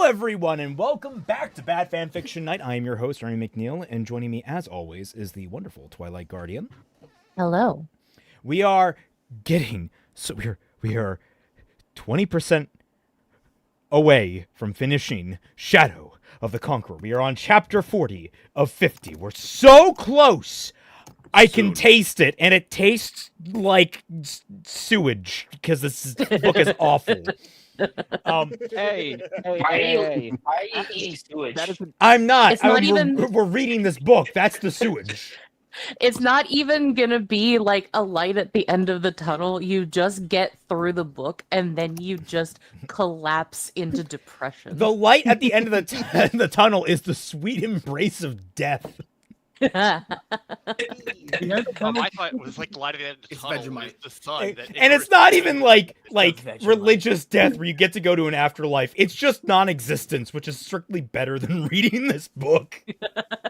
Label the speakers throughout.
Speaker 1: everyone, and welcome back to Bad Fanfiction Night. I am your host, Ernie McNeil, and joining me, as always, is the wonderful Twilight Guardian.
Speaker 2: Hello.
Speaker 1: We are getting we are 20% away from finishing Shadow of the Conqueror. We are on chapter 40 of 50. We're so close. I can taste it, and it tastes like sewage because this book is awful.
Speaker 3: Hey.
Speaker 4: Why are you eating sewage?
Speaker 1: I'm not.
Speaker 2: It's not even-
Speaker 1: We're reading this book. That's the sewage.
Speaker 2: It's not even gonna be like a light at the end of the tunnel. You just get through the book and then you just collapse into depression.
Speaker 1: The light at the end of the tunnel is the sweet embrace of death.
Speaker 3: I thought it was like the light at the end of the tunnel. It's the sun.
Speaker 1: And it's not even like religious death where you get to go to an afterlife. It's just non-existence, which is strictly better than reading this book.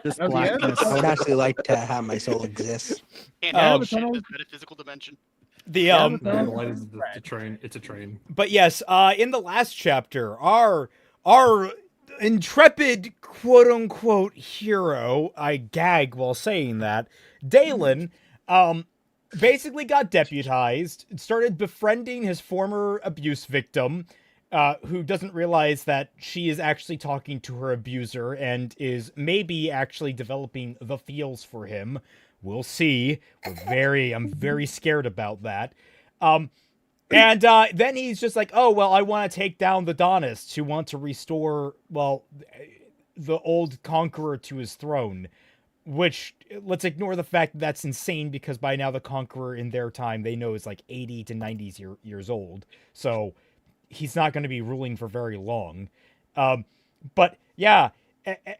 Speaker 5: Just blackness. I would actually like to have my soul exist.
Speaker 3: Can't have shit in this metaphysical dimension.
Speaker 1: The
Speaker 6: light is the train. It's a train.
Speaker 1: But yes, in the last chapter, our intrepid quote-unquote hero, I gag while saying that, Dalen, basically got deputized, started befriending his former abuse victim, who doesn't realize that she is actually talking to her abuser and is maybe actually developing the feels for him. We'll see. I'm very scared about that. And then he's just like, oh, well, I want to take down the Donists who want to restore, well, the old Conqueror to his throne. Which, let's ignore the fact that that's insane because by now the Conqueror in their time, they know is like 80 to 90 years old. So he's not going to be ruling for very long. But yeah,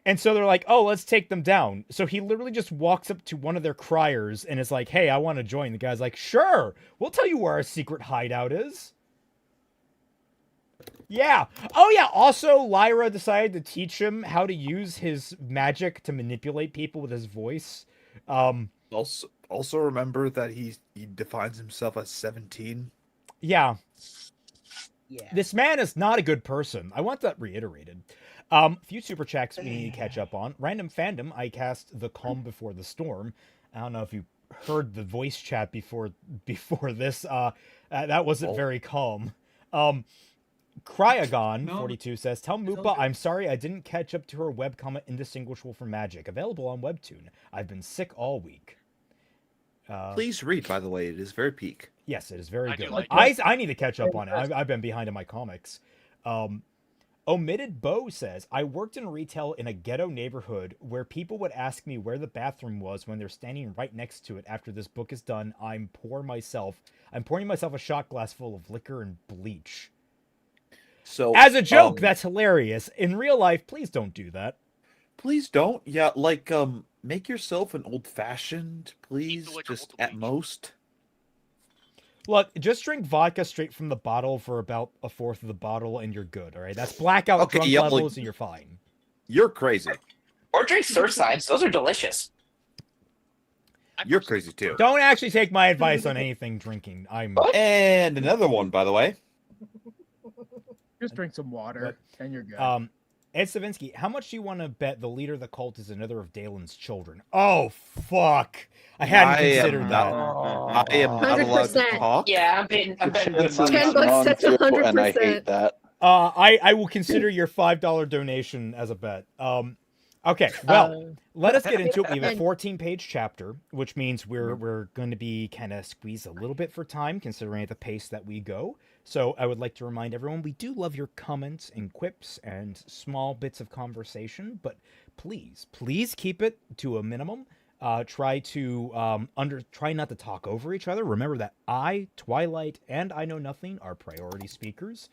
Speaker 1: and so they're like, oh, let's take them down. So he literally just walks up to one of their criers and is like, hey, I want to join. The guy's like, sure, we'll tell you where our secret hideout is. Yeah. Oh, yeah. Also, Lyra decided to teach him how to use his magic to manipulate people with his voice.
Speaker 6: Also remember that he defines himself as 17.
Speaker 1: Yeah.
Speaker 4: Yeah.
Speaker 1: This man is not a good person. I want that reiterated. A few super chats we need to catch up on. Random fandom, I cast The Calm Before the Storm. I don't know if you heard the voice chat before this. That wasn't very calm. Cryogon42 says, tell Moopa I'm sorry I didn't catch up to her webcomic Indistinguishable from Magic. Available on Webtoon. I've been sick all week.
Speaker 6: Please read, by the way. It is very peak.
Speaker 1: Yes, it is very good.
Speaker 3: Like
Speaker 1: I need to catch up on it. I've been behind in my comics. Omitted Bow says, I worked in retail in a ghetto neighborhood where people would ask me where the bathroom was when they're standing right next to it. After this book is done, I'm pouring myself a shot glass full of liquor and bleach.
Speaker 6: So
Speaker 1: as a joke, that's hilarious. In real life, please don't do that.
Speaker 6: Please don't. Yeah, like make yourself an old fashioned, please. Just at most.
Speaker 1: Look, just drink vodka straight from the bottle for about a fourth of the bottle, and you're good. All right, that's blackout drunk levels, and you're fine.
Speaker 6: You're crazy.
Speaker 4: Or drink Surfsides. Those are delicious.
Speaker 6: You're crazy too.
Speaker 1: Don't actually take my advice on anything drinking.
Speaker 6: And another one, by the way.
Speaker 7: Just drink some water, and you're good.
Speaker 1: Ed Savinsky, how much do you want to bet the leader of the cult is another of Dalen's children? Oh, fuck. I hadn't considered that.
Speaker 6: I am not allowed to
Speaker 8: 100%.
Speaker 6: talk.
Speaker 4: Yeah, I'm betting
Speaker 8: $10,
Speaker 4: money.
Speaker 8: that's 100%.
Speaker 5: And I hate that.
Speaker 1: I will consider your $5 donation as a bet. Okay, well, let us get into it. We have a 14-page chapter, which means we're going to be kind of squeezed a little bit for time, considering at the pace that we go. So I would like to remind everyone, we do love your comments and quips and small bits of conversation, but please keep it to a minimum. Try not to talk over each other. Remember that I, Twilight, and I Know Nothing are priority speakers.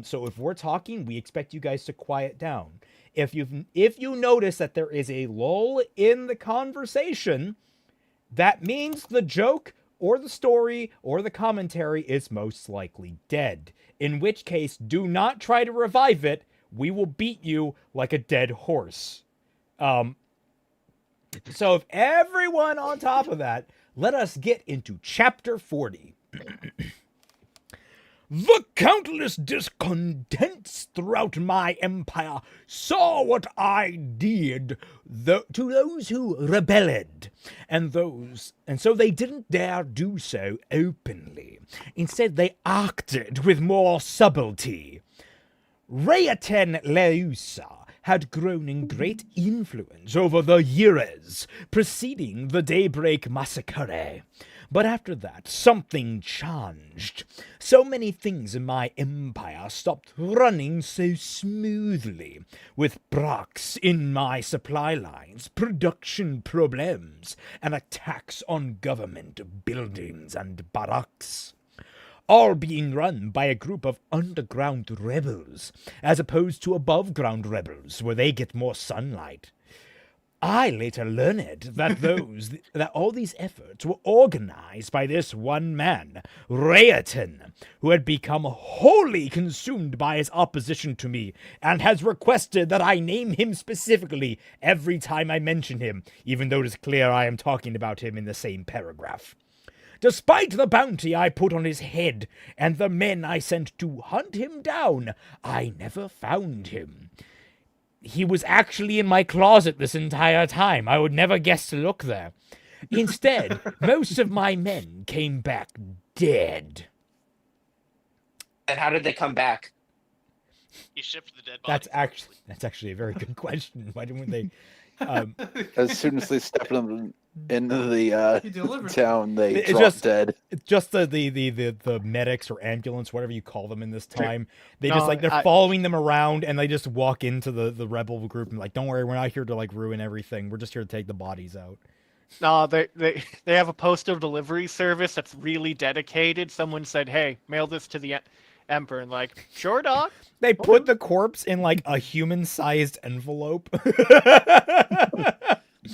Speaker 1: So if we're talking, we expect you guys to quiet down. If you notice that there is a lull in the conversation, that means the joke or the story or the commentary is most likely dead. In which case, do not try to revive it. We will beat you like a dead horse. So if everyone on top of that, let us get into chapter 40. The countless discontents throughout my empire saw what I did to those who rebelled, and so they didn't dare do so openly. Instead, they acted with more subtlety. Rayatan Leusa had grown in great influence over the years preceding the Daybreak Massacre. But after that, something changed. So many things in my empire stopped running so smoothly, with brocks in my supply lines, production problems, and attacks on government buildings and barracks. All being run by a group of underground rebels, as opposed to above-ground rebels, where they get more sunlight. I later learned that all these efforts were organized by this one man, Rayatan, who had become wholly consumed by his opposition to me, and has requested that I name him specifically every time I mention him, even though it is clear I am talking about him in the same paragraph. Despite the bounty I put on his head and the men I sent to hunt him down, I never found him. He was actually in my closet this entire time. I would never guess to look there. Instead, most of my men came back dead.
Speaker 4: And how did they come back?
Speaker 3: He shipped the dead body.
Speaker 1: That's actually a very good question. Why didn't they?
Speaker 8: As soon as they stepped into the town, they
Speaker 1: It's
Speaker 8: dropped dead.
Speaker 1: It's just the medics or ambulance, whatever you call them in this time. They they're following them around, and they just walk into the rebel group and like, don't worry, we're not here to like ruin everything. We're just here to take the bodies out.
Speaker 9: No, they have a postal delivery service that's really dedicated. Someone said, "Hey, mail this to the Emperor," and like, sure, doc.
Speaker 1: They put the corpse in like a human-sized envelope.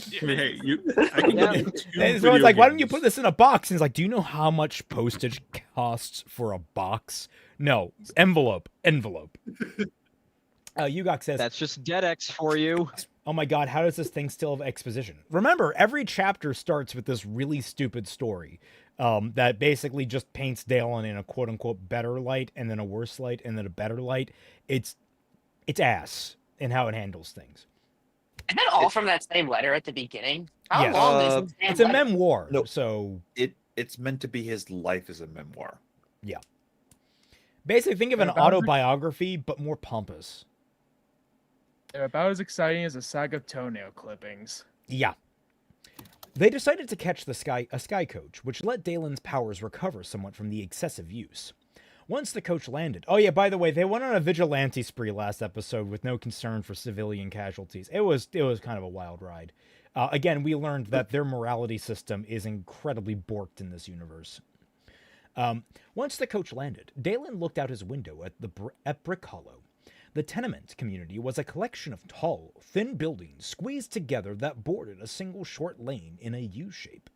Speaker 10: Hey, I can give you
Speaker 1: And someone's like, why don't you put this in a box? And he's like, do you know how much postage costs for a box? No, envelope. Yugok says,
Speaker 11: that's just DeadX for you.
Speaker 1: Oh my god, how does this thing still have exposition? Remember, every chapter starts with this really stupid story that basically just paints Dalen in a quote-unquote better light, and then a worse light, and then a better light. It's ass in how it handles things.
Speaker 4: Isn't it all from that same letter at the beginning? How
Speaker 1: Yes.
Speaker 4: long is the
Speaker 1: It's
Speaker 4: same
Speaker 1: a
Speaker 4: letter?
Speaker 1: memoir,
Speaker 6: No.
Speaker 1: so...
Speaker 6: It's meant to be his life as a memoir.
Speaker 1: Yeah. Basically, think of an autobiography, but more pompous.
Speaker 7: They're about as exciting as a saga of toenail clippings.
Speaker 1: Yeah. They decided to catch a sky coach, which let Dalen's powers recover somewhat from the excessive use. Once the coach landed... Oh yeah, by the way, they went on a vigilante spree last episode with no concern for civilian casualties. It was kind of a wild ride. Again, we learned that their morality system is incredibly borked in this universe. Once the coach landed, Dalen looked out his window at Brick Hollow. The tenement community was a collection of tall, thin buildings squeezed together that bordered a single short lane in a U-shape.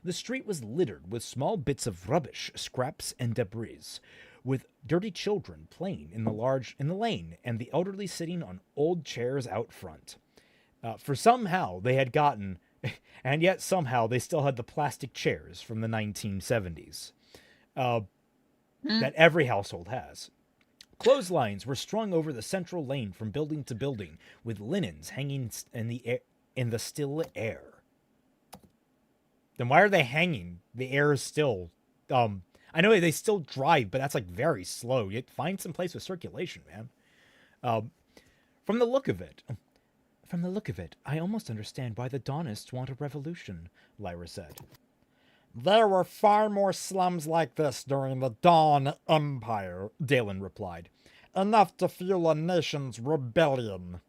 Speaker 1: The street was littered with small bits of rubbish, scraps, and debris, with dirty children playing in the lane and the elderly sitting on old chairs out front. For somehow they had gotten, and yet somehow they still had the plastic chairs from the 1970s that every household has. Clotheslines were strung over the central lane from building to building, with linens hanging in the still air. Then why are they hanging? The air is still. I know they still drive, but that's like very slow. You find some place with circulation, man. From the look of it, I almost understand why the Daunists want a revolution, Lyra said. There were far more slums like this during the Dawn Empire, Dalen replied. Enough to fuel a nation's rebellion.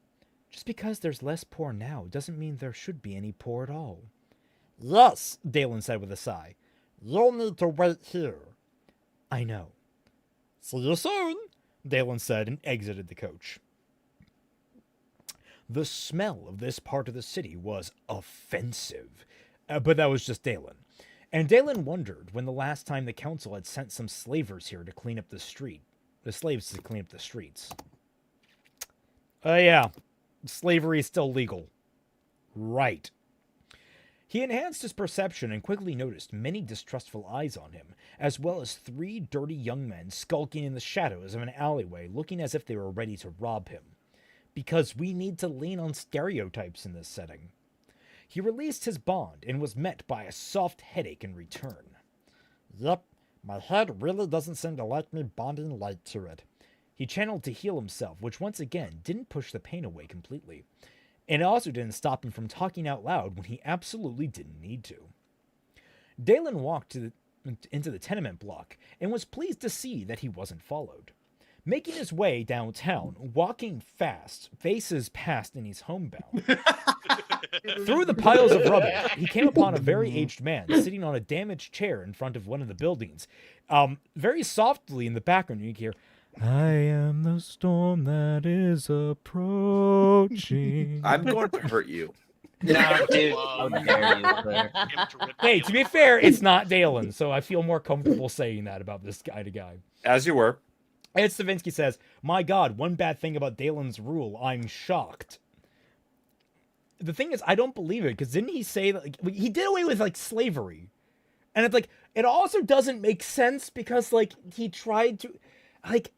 Speaker 1: Just because there's less poor now doesn't mean there should be any poor at all. Yes, Dalen said with a sigh. You'll need to wait here. I know. See you soon, Dalen said and exited the coach. The smell of this part of the city was offensive, but that was just Dalen. And Dalen wondered when the last time the council had sent some slavers here to clean up the slaves to clean up the streets. Yeah, slavery is still legal. Right. He enhanced his perception and quickly noticed many distrustful eyes on him, as well as 3 dirty young men skulking in the shadows of an alleyway, looking as if they were ready to rob him. Because we need to lean on stereotypes in this setting. He released his bond and was met by a soft headache in return. Yep, my head really doesn't seem to like me bonding light to it. He channeled to heal himself, which once again didn't push the pain away completely. And it also didn't stop him from talking out loud when he absolutely didn't need to. Dalen walked into the tenement block and was pleased to see that he wasn't followed. Making his way downtown, walking fast, faces past and he's homebound. Through the piles of rubbish, he came upon a very aged man sitting on a damaged chair in front of one of the buildings. Very softly in the background, you can hear, I am the storm that is approaching.
Speaker 6: I'm going to hurt you.
Speaker 4: No, dude.
Speaker 3: How
Speaker 4: dare you,
Speaker 3: Claire.
Speaker 1: Hey, to be fair, it's not Dalen, so I feel more comfortable saying that about this guy to guy.
Speaker 6: As you were.
Speaker 1: Ed Stavinsky says, my God, one bad thing about Dalen's rule, I'm shocked. The thing is, I don't believe it, because didn't he say that, like, he did away with, like, slavery? And it's like, it also doesn't make sense because, like, he tried to, like,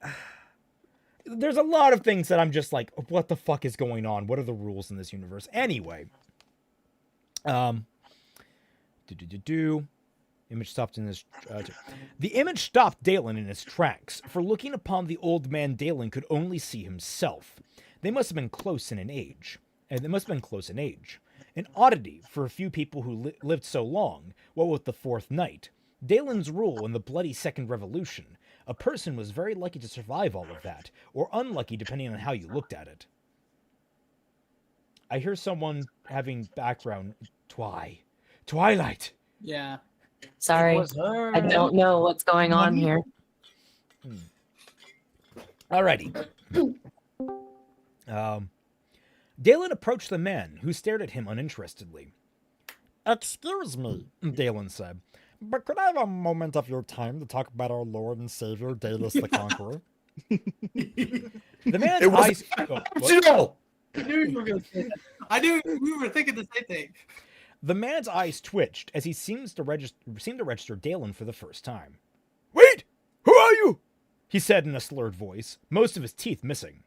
Speaker 1: there's a lot of things that I'm just like, what the fuck is going on? What are the rules in this universe? Anyway. Image stopped in his... the image stopped Dalen in his tracks, for looking upon the old man Dalen could only see himself. They must have been close in age. An oddity for a few people who lived so long, what with the Fourth Night, Dalen's rule in the bloody Second Revolution. A person was very lucky to survive all of that, or unlucky depending on how you looked at it. I hear someone having background... Twilight!
Speaker 11: Yeah.
Speaker 2: Sorry, I don't know what's going on here.
Speaker 1: Alrighty. Dalen approached the man, who stared at him uninterestedly. Excuse me, Dalen said, but could I have a moment of your time to talk about our Lord and Savior, Dalus the Conqueror? The man's eyes...
Speaker 11: I knew you were going to say that. I knew we were thinking the same thing.
Speaker 1: The man's eyes twitched as he seemed to register Dalen for the first time. Wait! Who are you? He said in a slurred voice, most of his teeth missing.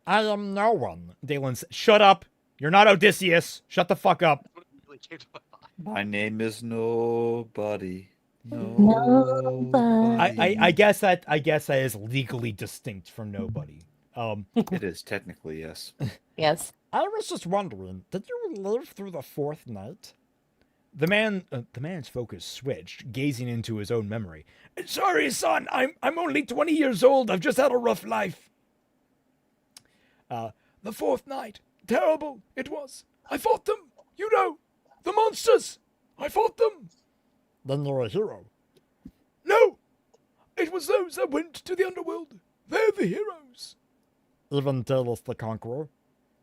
Speaker 1: I am no one, Dalen said. Shut up! You're not Odysseus! Shut the fuck up!
Speaker 6: My name is Nobody. Nobody.
Speaker 1: I guess that is legally distinct from Nobody.
Speaker 6: It is technically, yes.
Speaker 2: Yes.
Speaker 1: I was just wondering, did you live through the Fourth Night? The man's focus switched, gazing into his own memory. Sorry, son, I'm only 20 years old. I've just had a rough life. The Fourth Night, terrible it was. I fought them, you know, the monsters. I fought them. Then you're a hero. No, it was those that went to the underworld. They're the heroes. Even Dalus the Conqueror.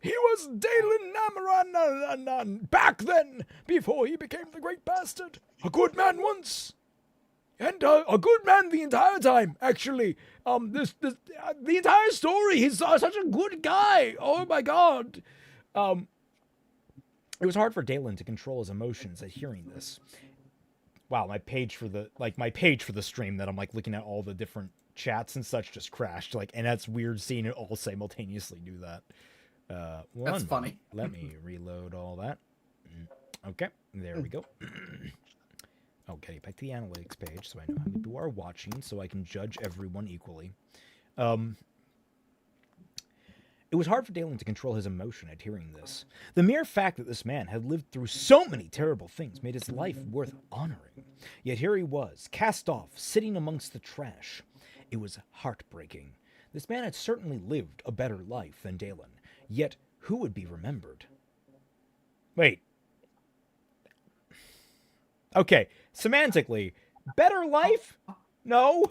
Speaker 1: He was Dalen Namaran back then, before he became the great bastard. A good man once. And a good man the entire time, actually. The entire story, he's such a good guy. Oh my god. It was hard for Dalen to control his emotions at hearing this. Wow, my page for the stream that I'm like looking at all the different chats and such just crashed. Like, and that's weird seeing it all simultaneously do that.
Speaker 11: That's funny.
Speaker 1: Let me reload all that. Okay, there we go. Okay, back to the analytics page so I know how many people are watching so I can judge everyone equally. It was hard for Dalen to control his emotion at hearing this. The mere fact that this man had lived through so many terrible things made his life worth honoring. Yet here he was, cast off, sitting amongst the trash. It was heartbreaking. This man had certainly lived a better life than Dalen. Yet, who would be remembered? Wait. Okay, semantically, better life? No.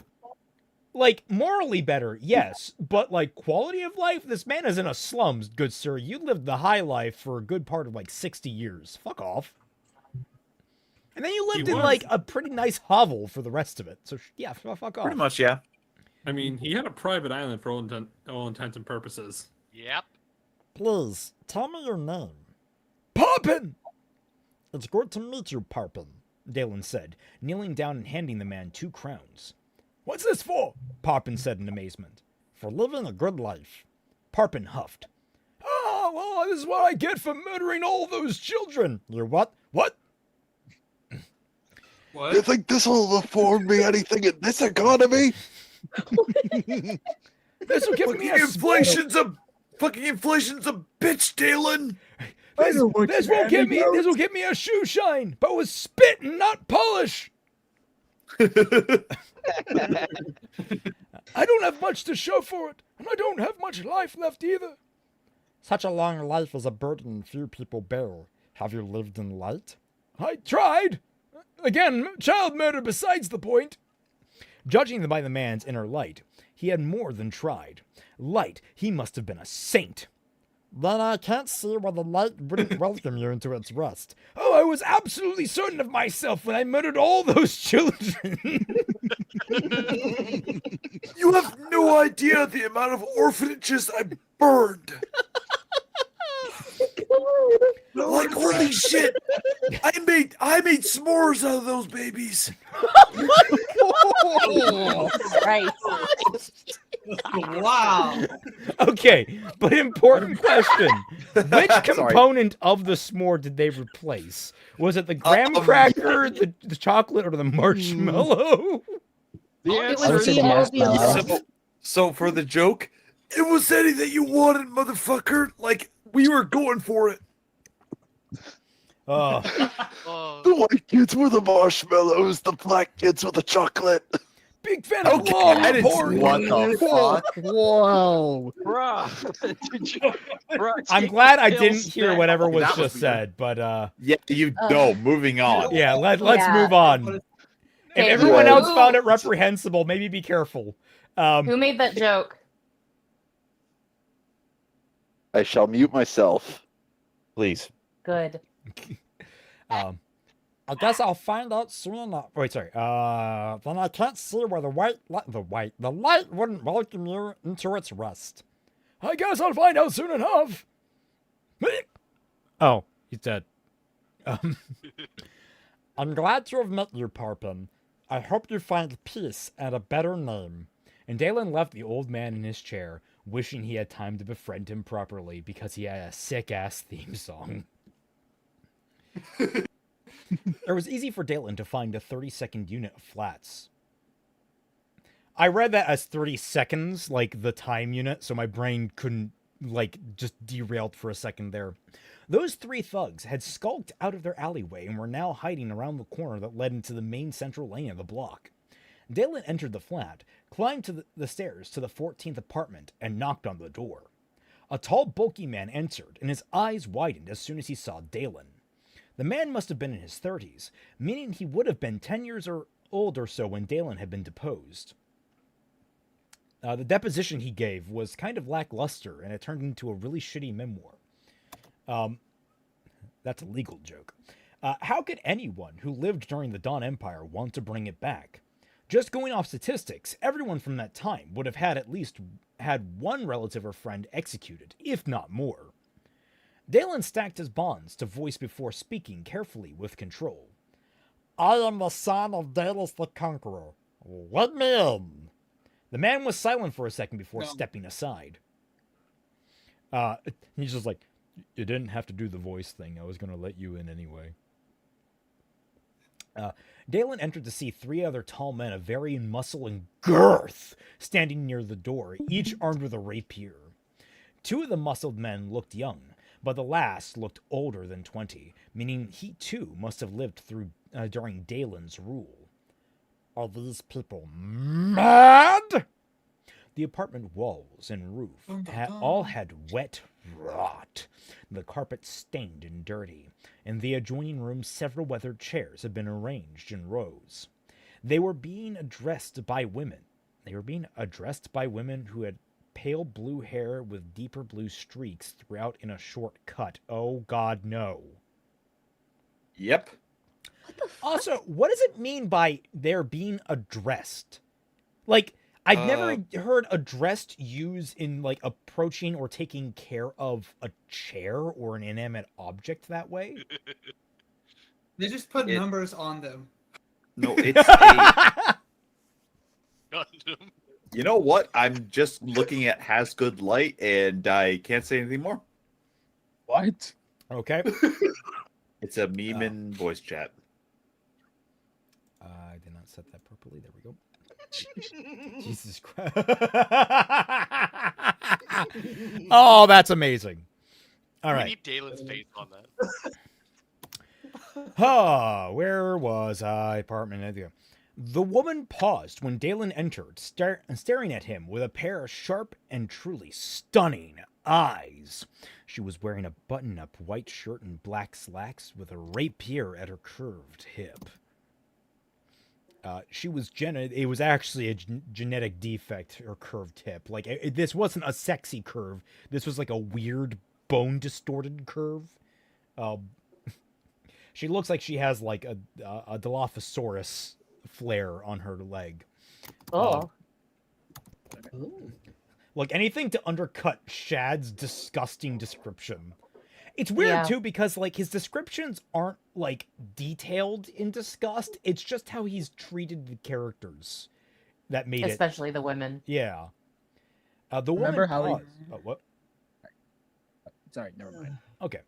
Speaker 1: Like, morally better, yes. But, like, quality of life? This man is in a slums, good sir. You lived the high life for a good part of, like, 60 years. Fuck off. And then you lived in, like, a pretty nice hovel for the rest of it. So, yeah, fuck off.
Speaker 6: Pretty much, yeah.
Speaker 10: I mean, he had a private island for all intents and purposes.
Speaker 3: Yep.
Speaker 1: Please, tell me your name. Poppin! It's good to meet you, Parpin, Dalen said, kneeling down and handing the man 2 crowns. What's this for? Parpin said in amazement. For living a good life. Parpin huffed. Oh, well, this is what I get for murdering all those children. You're what? What?
Speaker 11: What?
Speaker 8: You think this will afford me anything in this economy?
Speaker 1: This will give me a
Speaker 6: fucking inflation's a bitch, Dalen.
Speaker 1: This will give me a shoe shine, but with spit and not polish. I don't have much to show for it, and I don't have much life left either. Such a long life is a burden few people bear. Have you lived in light? I tried. Again, child murder besides the point. Judging by the man's inner light, he had more than tried. Light, he must have been a saint. Then I can't see why the light wouldn't welcome you into its rest. Oh, I was absolutely certain of myself when I murdered all those children.
Speaker 6: You have no idea the amount of orphanages I burned. Like, holy shit! I made s'mores out of those babies.
Speaker 2: Right.
Speaker 11: Wow.
Speaker 1: Okay, but important question. Which component of the s'more did they replace? Was it the graham cracker, the chocolate, or the marshmallow?
Speaker 5: I would say the marshmallow.
Speaker 6: So for the joke, it was anything you wanted, motherfucker. Like, we were going for it.
Speaker 3: Oh.
Speaker 8: The white kids were the marshmallows, the black kids were the chocolate.
Speaker 1: Big fan of long pork.
Speaker 6: What the fuck?
Speaker 5: Whoa.
Speaker 1: I'm glad I didn't hear whatever was just said, but
Speaker 6: Yeah, you know. Moving on.
Speaker 1: yeah, let's
Speaker 2: Yeah.
Speaker 1: move on. If
Speaker 2: Okay,
Speaker 1: everyone
Speaker 8: who-
Speaker 1: else found it reprehensible, maybe be careful.
Speaker 2: Who made that joke?
Speaker 8: I shall mute myself.
Speaker 6: Please.
Speaker 2: Good.
Speaker 1: I guess I'll find out soon enough. Wait, sorry. Then I can't see where the light wouldn't welcome you into its rest. I guess I'll find out soon enough. Oh, he's dead. I'm glad to have met you, Parpin. I hope you find peace and a better name. And Dalen left the old man in his chair, wishing he had time to befriend him properly because he had a sick-ass theme song. It was easy for Dalen to find a 30-second unit of flats. I read that as 30 seconds, like the time unit, so my brain couldn't, just derailed for a second there. Those 3 thugs had skulked out of their alleyway and were now hiding around the corner that led into the main central lane of the block. Dalen entered the flat, climbed to the stairs to the 14th apartment, and knocked on the door. A tall, bulky man entered, and his eyes widened as soon as he saw Dalen. The man must have been in his 30s, meaning he would have been 10 years old or so when Dalen had been deposed. The deposition he gave was kind of lackluster, and it turned into a really shitty memoir. That's a legal joke. How could anyone who lived during the Dawn Empire want to bring it back? Just going off statistics, everyone from that time would have at least had one relative or friend executed, if not more. Dalen stacked his bonds to voice before speaking carefully with control. I am the son of Dalus the Conqueror. Let me in. The man was silent for a second before stepping aside. He's just like, you didn't have to do the voice thing. I was going to let you in anyway. Dalen entered to see 3 other tall men of varying muscle and girth standing near the door, each armed with a rapier. 2 of the muscled men looked young, but the last looked older than 20, meaning he too must have lived through during Dalen's rule. Are these people mad? The apartment walls and roof all had wet rot, the carpet stained and dirty. In the adjoining room, several weathered chairs had been arranged in rows. They were being addressed by women. Who had pale blue hair with deeper blue streaks throughout in a short cut. Oh, God, no.
Speaker 6: Yep.
Speaker 2: What the fuck?
Speaker 1: Also, what does it mean by they're being addressed? Like, I've never heard addressed used in, approaching or taking care of a chair or an inanimate object that way.
Speaker 11: They just put numbers on them.
Speaker 6: No, it's a.
Speaker 3: Gundam.
Speaker 6: You know what? I'm just looking at has good light, and I can't say anything more.
Speaker 7: What?
Speaker 1: Okay.
Speaker 6: It's a meme in voice chat.
Speaker 1: I did not set that properly. There we go. Jesus Christ. Oh, that's amazing. All
Speaker 3: We
Speaker 1: right.
Speaker 3: need Dalen's face on that.
Speaker 1: Where was I? Apartment. The woman paused when Dalen entered, staring at him with a pair of sharp and truly stunning eyes. She was wearing a button-up white shirt and black slacks with a rapier at her curved hip. It was actually a genetic defect, her curved hip. Like, this wasn't a sexy curve. This was like a weird bone-distorted curve. She looks like she has like a Dilophosaurus flare on her leg.
Speaker 2: Oh.
Speaker 1: Like anything to undercut Shad's disgusting description. It's weird too because like his descriptions aren't like detailed in disgust. It's just how he's treated the characters that made
Speaker 2: Especially the women.
Speaker 1: Yeah. The woman
Speaker 7: Remember how
Speaker 1: paused. Oh, what?
Speaker 7: Sorry, never mind.
Speaker 1: Okay.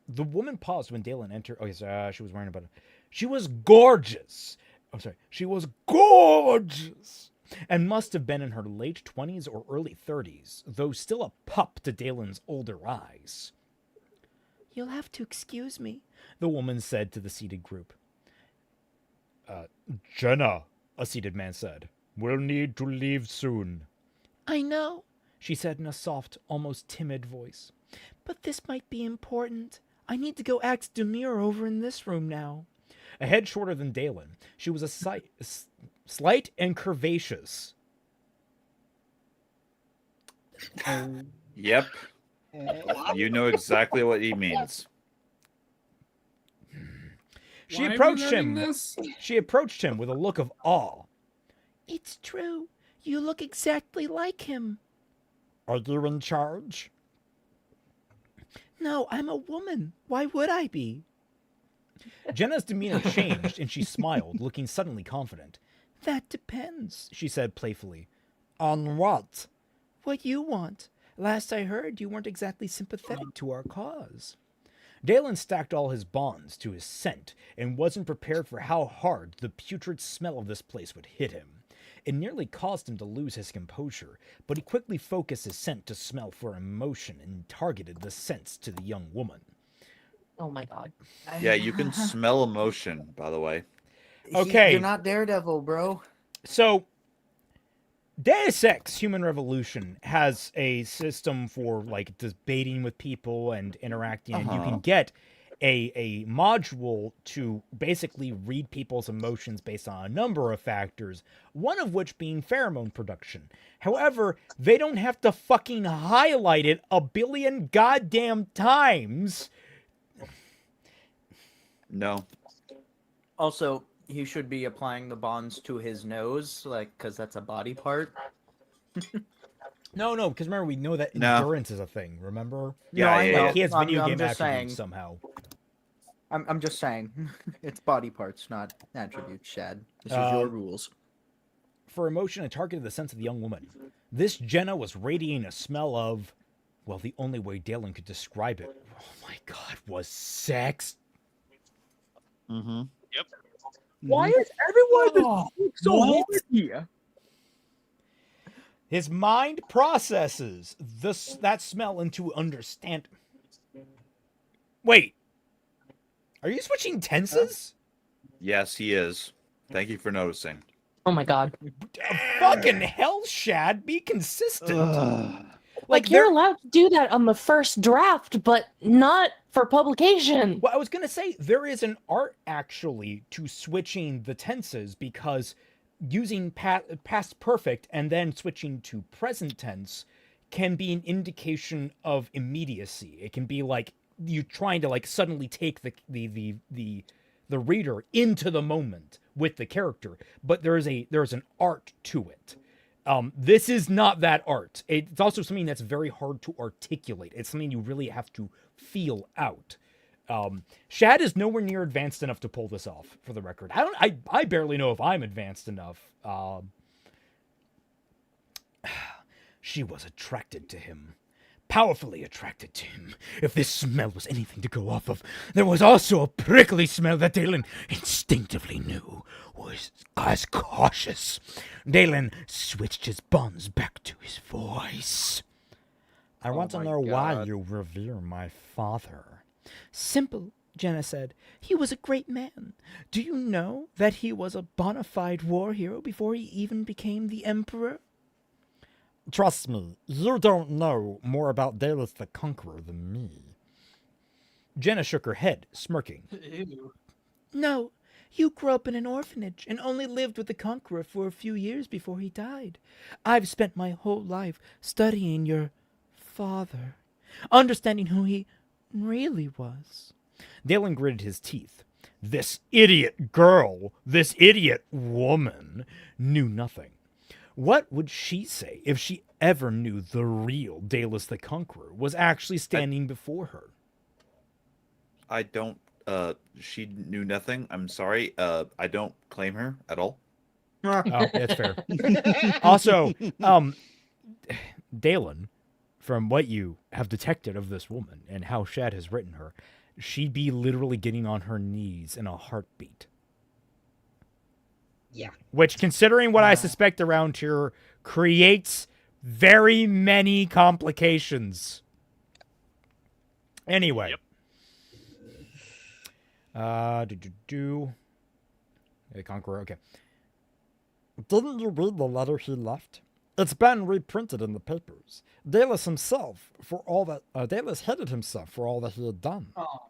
Speaker 1: The woman paused when Dalen entered. Okay, so she was wearing a button. She was gorgeous. Oh, sorry. She was gorgeous. And must have been in her late 20s or early 30s, though still a pup to Dalen's older eyes. You'll have to excuse me, the woman said to the seated group. Jenna, a seated man said, we'll need to leave soon. I know, she said in a soft, almost timid voice. But this might be important. I need to go ask Demir over in this room now. A head shorter than Dalen, she was slight and curvaceous.
Speaker 6: Yep. You know exactly what he means.
Speaker 1: She approached him with a look of awe. It's true. You look exactly like him. Are you in charge? No, I'm a woman. Why would I be? Jenna's demeanor changed, and she smiled, looking suddenly confident. That depends, she said playfully. On what? What you want. Last I heard, you weren't exactly sympathetic to our cause. Dalen stacked all his bonds to his scent and wasn't prepared for how hard the putrid smell of this place would hit him. It nearly caused him to lose his composure, but he quickly focused his scent to smell for emotion and targeted the scents to the young woman.
Speaker 2: Oh my god.
Speaker 6: Yeah, you can smell emotion, by the way.
Speaker 5: Okay. You're not Daredevil, bro.
Speaker 1: So, Deus Ex Human Revolution has a system for like debating with people and interacting, and you can get a module to basically read people's emotions based on a number of factors, one of which being pheromone production. However, they don't have to fucking highlight it a billion goddamn times.
Speaker 6: No.
Speaker 5: Also, he should be applying the bonds to his nose, like, because that's a body part.
Speaker 1: No, because remember, we know that endurance is a thing, remember?
Speaker 5: Yeah,
Speaker 1: Like, he has video game
Speaker 5: just
Speaker 1: attributes
Speaker 5: saying.
Speaker 1: somehow.
Speaker 5: I'm just saying. It's body parts, not attributes, Shad. This is your rules.
Speaker 1: For emotion, it targeted the sense of the young woman. This Jenna was radiating a smell of, well, the only way Dalen could describe it, oh my god, was sex.
Speaker 6: Mm-hmm.
Speaker 3: Yep.
Speaker 7: Why is everyone so horny?
Speaker 1: His mind processes that smell into understand. Wait. Are you switching tenses?
Speaker 6: Yes, he is. Thank you for noticing.
Speaker 2: Oh my god.
Speaker 1: Fucking hell, Shad. Be consistent.
Speaker 2: Like you're allowed to do that on the first draft, but not for publication.
Speaker 1: Well, I was going to say, there is an art, actually, to switching the tenses, because using past perfect and then switching to present tense can be an indication of immediacy. It can be like you trying to like suddenly take the reader into the moment with the character, but there's an art to it. This is not that art. It's also something that's very hard to articulate. It's something you really have to feel out. Shad is nowhere near advanced enough to pull this off, for the record. I barely know if I'm advanced enough. She was attracted to him. Powerfully attracted to him. If this smell was anything to go off of, there was also a prickly smell that Dalen instinctively knew was as cautious. Dalen switched his buns back to his voice. I want to know why you revere my father. Simple, Jenna said. He was a great man. Do you know that he was a bona fide war hero before he even became the emperor? Trust me, you don't know more about Dallas the Conqueror than me. Jenna shook her head, smirking.
Speaker 11: Ew.
Speaker 1: No, you grew up in an orphanage and only lived with the Conqueror for a few years before he died. I've spent my whole life studying your father, understanding who he really was. Dalen gritted his teeth. This idiot girl, this idiot woman, knew nothing. What would she say if she ever knew the real Dallas the Conqueror was actually standing before her?
Speaker 6: I don't. She knew nothing. I'm sorry. I don't claim her at all.
Speaker 1: Oh, that's fair. Also, Dalen, from what you have detected of this woman and how Shad has written her, she'd be literally getting on her knees in a heartbeat.
Speaker 12: Yeah.
Speaker 1: Which, considering what I suspect around here, creates very many complications. Anyway. Yep. Hey, Conqueror, okay. Didn't you read the letter he left? It's been reprinted in the papers. Dallas hated himself for all that he had done.
Speaker 11: Oh.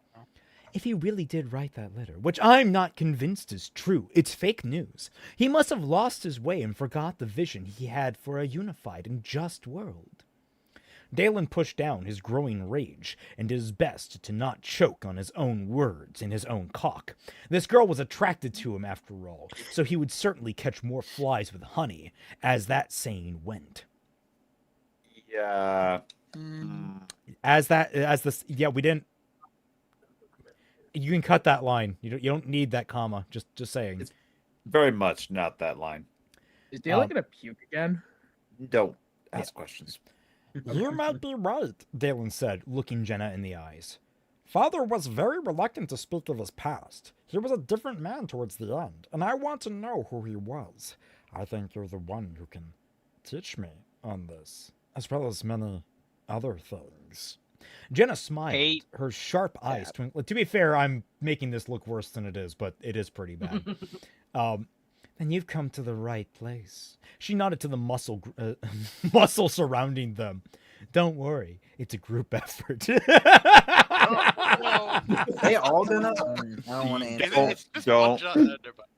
Speaker 1: If he really did write that letter, which I'm not convinced is true, it's fake news. He must have lost his way and forgot the vision he had for a unified and just world. Dalen pushed down his growing rage and did his best to not choke on his own words in his own cock. This girl was attracted to him after all, so he would certainly catch more flies with honey, as that saying went.
Speaker 6: Yeah.
Speaker 1: We didn't. You can cut that line. You don't need that comma. Just saying.
Speaker 6: It's very much not that line.
Speaker 7: Is Dalen gonna puke again?
Speaker 6: Don't ask questions.
Speaker 1: You might be right, Dalen said, looking Jenna in the eyes. Father was very reluctant to speak of his past. He was a different man towards the end, and I want to know who he was. I think you're the one who can teach me on this, as well as many other things. Jenna smiled, her sharp eyes twinkling. To be fair, I'm making this look worse than it is, but it is pretty bad. Then you've come to the right place. She nodded to the muscle surrounding them. Don't worry, it's a group effort.
Speaker 12: They all gonna? I don't want to answer.
Speaker 6: Don't.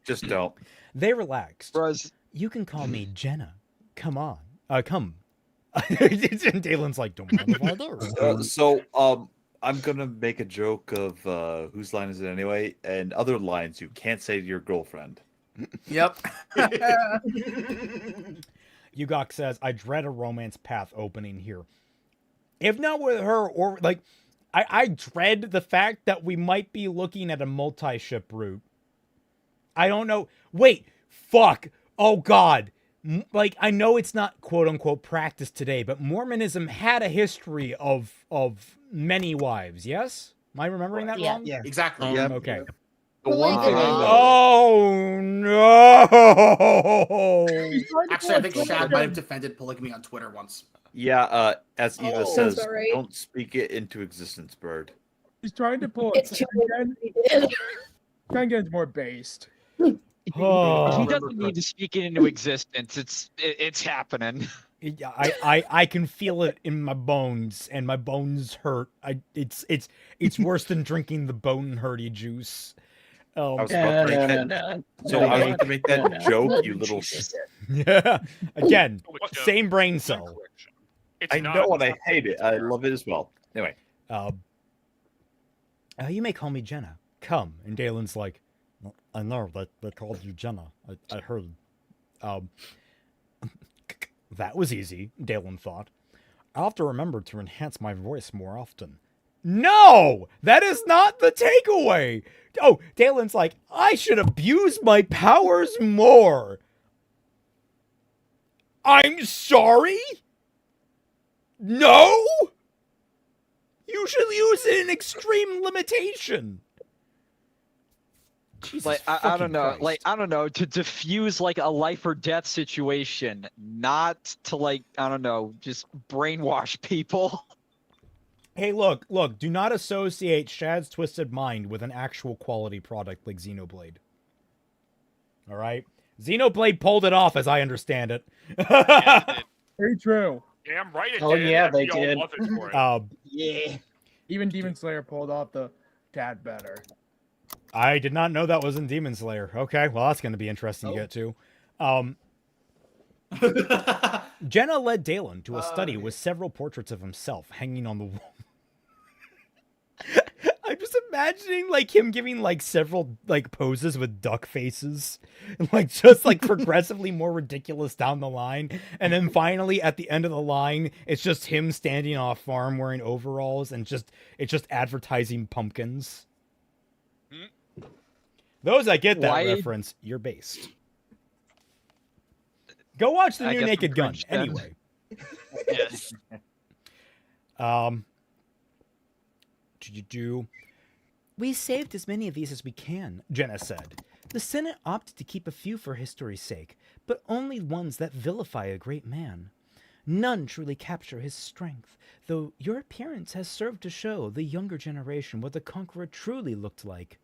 Speaker 6: Just don't.
Speaker 1: They relaxed.
Speaker 8: Bros.
Speaker 1: You can call me Jenna. Come on. Come. And Dalen's like, don't mind if I do.
Speaker 6: I'm gonna make a joke of whose line is it anyway, and other lines you can't say to your girlfriend.
Speaker 5: Yep.
Speaker 1: Yugok says, I dread a romance path opening here. If not with her, or like, I dread the fact that we might be looking at a multi-ship route. I don't know. Wait, fuck. Oh God. Like, I know it's not quote unquote practice today, but Mormonism had a history of many wives. Yes? Am I remembering that wrong?
Speaker 11: Yeah, exactly.
Speaker 6: Yeah.
Speaker 1: Okay.
Speaker 6: The one thing I know.
Speaker 1: Oh no!
Speaker 11: Actually, I think Shad might have defended polygamy on Twitter once.
Speaker 6: Yeah, as Eva
Speaker 13: sounds
Speaker 6: says,
Speaker 13: about right.
Speaker 6: don't speak it into existence, bird.
Speaker 7: He's trying to pull
Speaker 13: It's too late.
Speaker 7: trying to get more based.
Speaker 1: Oh.
Speaker 14: He doesn't need to speak it into existence. It's happening.
Speaker 1: I can feel it in my bones, and my bones hurt. It's worse than drinking the bone hurty juice.
Speaker 6: I was about to make that. So I was about to make that joke, you little.
Speaker 1: Yeah. Again, same brain cell.
Speaker 6: I know, and I hate it. I love it as well. Anyway,
Speaker 1: you may call me Jenna. Come, and Dalen's like, I know they called you Jenna. I heard. That was easy, Dalen thought. I'll have to remember to enhance my voice more often. No, that is not the takeaway. Oh, Dalen's like, I should abuse my powers more. I'm sorry? No? You should use it in extreme limitation. Jesus
Speaker 14: Like I
Speaker 1: fucking
Speaker 14: don't know,
Speaker 1: Christ.
Speaker 14: like I don't know, to diffuse like a life or death situation, not to like I don't know, just brainwash people.
Speaker 1: Hey, look, do not associate Shad's Twisted Mind with an actual quality product like Xenoblade. All right? Xenoblade pulled it off, as I understand it.
Speaker 7: Very true.
Speaker 3: Damn right it
Speaker 11: Oh,
Speaker 3: did.
Speaker 11: yeah,
Speaker 3: and
Speaker 11: they
Speaker 3: we all
Speaker 11: did.
Speaker 3: love it for it.
Speaker 11: Yeah.
Speaker 7: Even Demon Slayer pulled off the tad better.
Speaker 1: I did not know that was in Demon Slayer. Okay, well, that's going to be interesting to get to. Jenna led Dalen to a study with several portraits of himself hanging on the wall. I'm just imagining like him giving like several like poses with duck faces, like just like progressively more ridiculous down the line, and then finally at the end of the line, it's just him standing on a farm wearing overalls and it's just advertising pumpkins. Those that get that
Speaker 14: Why-
Speaker 1: reference, you're based. Go watch the
Speaker 14: I
Speaker 1: new
Speaker 14: guess I'm
Speaker 1: Naked Gun.
Speaker 14: cringed then.
Speaker 1: Anyway.
Speaker 3: Yes.
Speaker 1: We saved as many of these as we can, Jenna said. The Senate opted to keep a few for history's sake, but only ones that vilify a great man. None truly capture his strength, though your appearance has served to show the younger generation what the Conqueror truly looked like.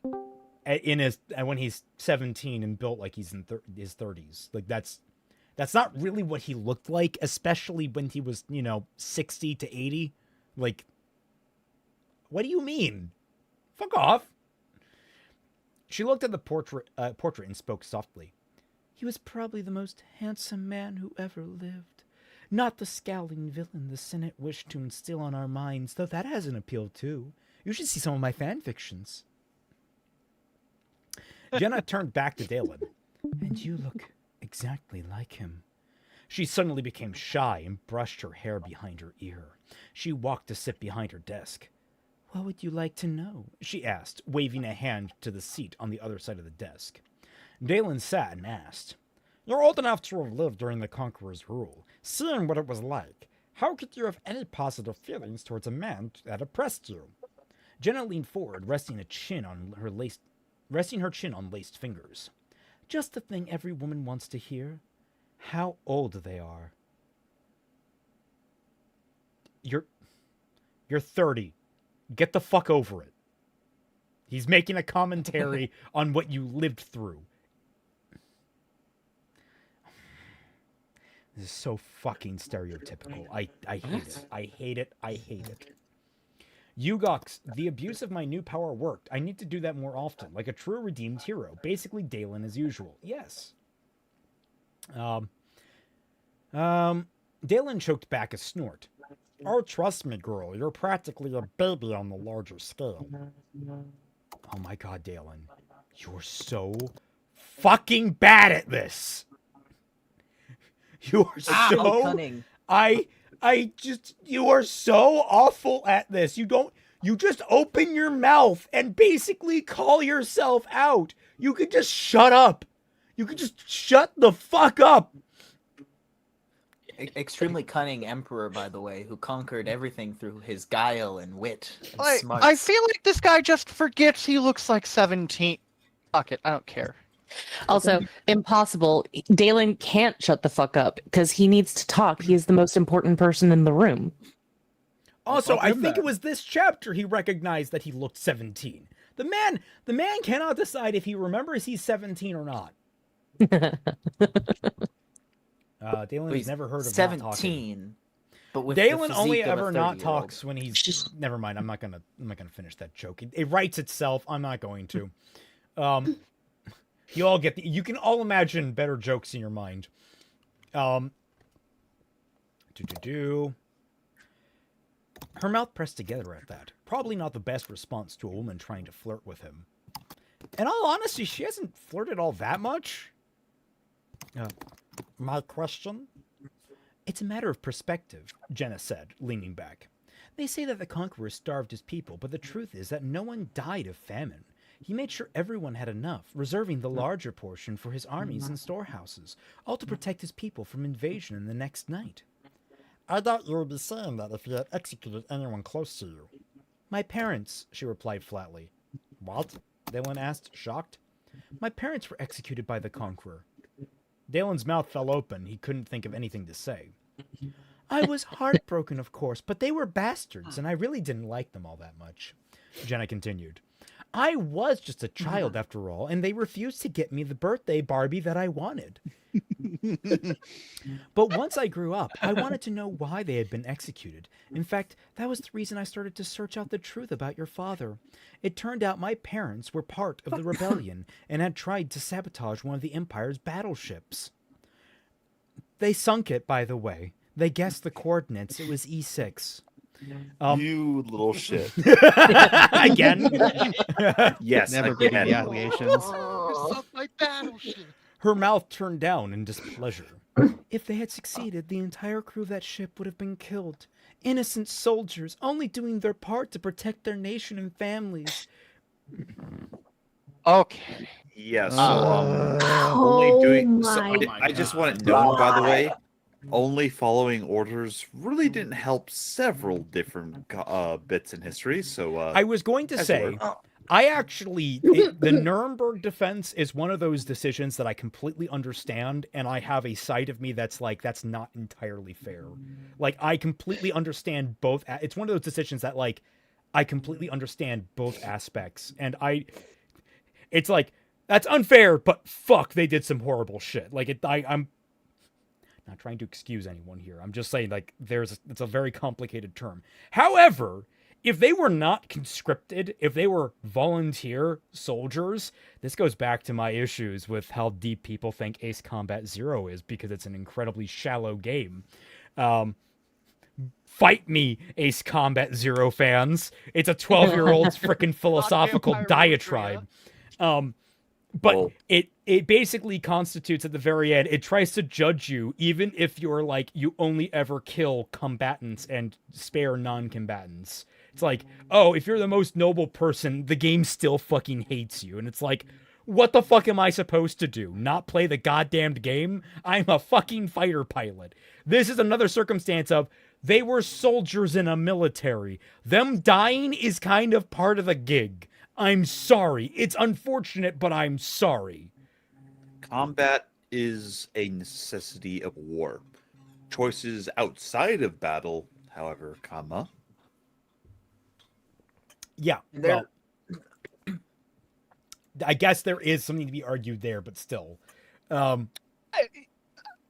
Speaker 1: When he's 17 and built like he's in his 30s. Like that's not really what he looked like, especially when he was, 60 to 80. Like, what do you mean? Fuck off. She looked at the portrait and spoke softly. He was probably the most handsome man who ever lived. Not the scowling villain the Senate wished to instill on our minds, though that has an appeal too. You should see some of my fan fictions. Jenna turned back to Dalen. And you look exactly like him. She suddenly became shy and brushed her hair behind her ear. She walked to sit behind her desk. What would you like to know? She asked, waving a hand to the seat on the other side of the desk. Dalen sat and asked, You're old enough to have lived during the Conqueror's rule, seeing what it was like. How could you have any positive feelings towards a man that oppressed you? Jenna leaned forward, resting her chin on laced fingers. Just the thing every woman wants to hear. How old they are. You're 30. Get the fuck over it. He's making a commentary on what you lived through. This is so fucking stereotypical. I hate it. I hate it. I hate it. Yugox, the abuse of my new power worked. I need to do that more often, like a true redeemed hero. Basically, Dalen as usual. Yes. Dalen choked back a snort. Oh, trust me, girl. You're practically a baby on the larger scale. Oh my god, Dalen. You're so fucking bad at this. You are so
Speaker 5: cunning.
Speaker 1: You are so awful at this. You just open your mouth and basically call yourself out. You could just shut up. You could just shut the fuck up.
Speaker 5: Extremely cunning emperor, by the way, who conquered everything through his guile and wit and
Speaker 9: I
Speaker 5: smarts.
Speaker 9: feel like this guy just forgets he looks like 17. Fuck it, I don't care.
Speaker 2: Also, impossible. Dalen can't shut the fuck up because he needs to talk. He is the most important person in the room.
Speaker 1: Also, I think it was this chapter he recognized that he looked 17. The man cannot decide if he remembers he's 17 or not. Dalen has never heard of
Speaker 5: 17,
Speaker 1: not talking.
Speaker 5: but with
Speaker 1: Dalen
Speaker 5: the
Speaker 1: only
Speaker 5: physique of a
Speaker 1: ever not
Speaker 5: 30-year-old.
Speaker 1: talks when he's. Never mind. I'm not gonna finish that joke. It writes itself. I'm not going to. You all get you can all imagine better jokes in your mind. Her mouth pressed together at that. Probably not the best response to a woman trying to flirt with him. In all honesty, she hasn't flirted all that much. My question? It's a matter of perspective, Jenna said, leaning back. They say that the Conqueror starved his people, but the truth is that no one died of famine. He made sure everyone had enough, reserving the larger portion for his armies and storehouses, all to protect his people from invasion in the next night. I thought you would be saying that if he had executed anyone close to you. My parents, she replied flatly. What? Dalen asked, shocked. My parents were executed by the Conqueror. Dalen's mouth fell open. He couldn't think of anything to say. I was heartbroken, of course, but they were bastards, and I really didn't like them all that much. Jenna continued. I was just a child, after all, and they refused to get me the birthday Barbie that I wanted. But once I grew up, I wanted to know why they had been executed. In fact, that was the reason I started to search out the truth about your father. It turned out my parents were part of the rebellion and had tried to sabotage one of the Empire's battleships. They sunk it, by the way. They guessed the coordinates. It was E6.
Speaker 6: You little shit.
Speaker 1: Again?
Speaker 6: Yes,
Speaker 13: Never
Speaker 6: again.
Speaker 13: beating the allegations.
Speaker 9: My battleship.
Speaker 1: Her mouth turned down in displeasure. If they had succeeded, the entire crew of that ship would have been killed. Innocent soldiers, only doing their part to protect their nation and families.
Speaker 9: Okay.
Speaker 6: Yeah, so only doing. So I just want it known, by the way, only following orders really didn't help several different bits in history. So
Speaker 1: I was going to say, I actually, the Nuremberg defense is one of those decisions that I completely understand, and I have a side of me that's like, that's not entirely fair. Like, I completely understand both. It's one of those decisions that, like, I completely understand both aspects, and it's like, that's unfair, but fuck, they did some horrible shit. Like, I'm not trying to excuse anyone here. I'm just saying, like, it's a very complicated term. However, if they were not conscripted, if they were volunteer soldiers, this goes back to my issues with how deep people think Ace Combat Zero is, because it's an incredibly shallow game. Fight me, Ace Combat Zero fans. It's a 12-year-old's freaking philosophical diatribe. But it basically constitutes, at the very end, it tries to judge you, even if you're like, you only ever kill combatants and spare non-combatants. It's like, oh, if you're the most noble person, the game still fucking hates you. And it's like, what the fuck am I supposed to do? Not play the goddamned game? I'm a fucking fighter pilot. This is another circumstance of, they were soldiers in a military. Them dying is kind of part of the gig. I'm sorry. It's unfortunate, but I'm sorry.
Speaker 6: Combat is a necessity of war. Choices outside of battle, however,
Speaker 1: Yeah, well, I guess there is something to be argued there, but still.
Speaker 9: I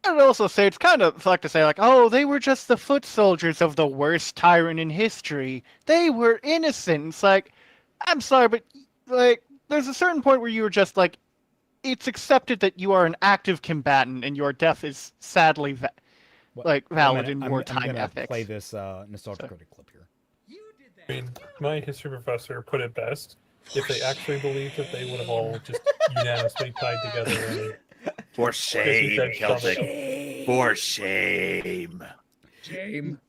Speaker 9: would also say it's kind of fucked to say, like, oh, they were just the foot soldiers of the worst tyrant in history. They were innocent. It's like, I'm sorry, but, like, there's a certain point where you were just like, it's accepted that you are an active combatant and your death is sadly valid in wartime ethics.
Speaker 1: Play this nostalgia critic clip here.
Speaker 10: I mean, my history professor put it best. If they actually believed that, they would have all just unanimously tied together.
Speaker 6: For shame, Celtic. For shame.
Speaker 7: Shame.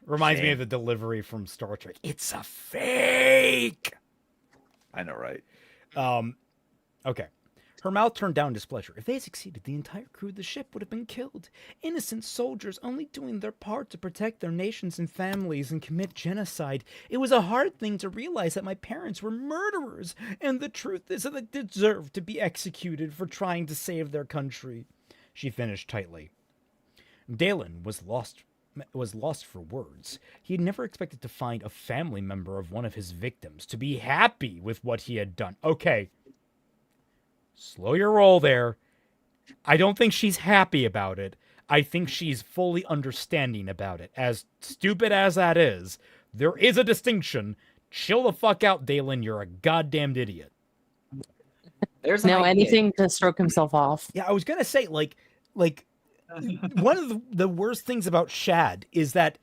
Speaker 1: Reminds me of the delivery from Star Trek. It's a fake.
Speaker 6: I know, right?
Speaker 1: Okay. Her mouth turned down in displeasure. If they had succeeded, the entire crew of the ship would have been killed. Innocent soldiers only doing their part to protect their nations and families and commit genocide. It was a hard thing to realize that my parents were murderers, and the truth is that they deserved to be executed for trying to save their country. She finished tightly. Dalen was lost for words. He had never expected to find a family member of one of his victims to be happy with what he had done. Okay. Slow your roll there. I don't think she's happy about it. I think she's fully understanding about it. As stupid as that is, there is a distinction. Chill the fuck out, Dalen. You're a goddamned idiot.
Speaker 2: There's no anything to stroke himself off.
Speaker 1: Yeah, I was gonna say, like one of the worst things about Shad is that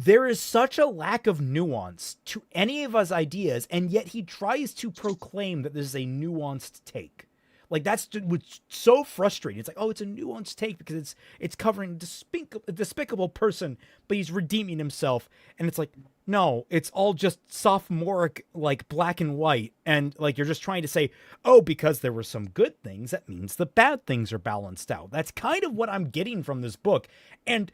Speaker 1: there is such a lack of nuance to any of his ideas, and yet he tries to proclaim that this is a nuanced take. Like that's what's so frustrating. It's like, oh, it's a nuanced take because it's covering a despicable person, but he's redeeming himself, and it's like, no, it's all just sophomoric, like black and white, and like you're just trying to say, oh, because there were some good things, that means the bad things are balanced out. That's kind of what I'm getting from this book, and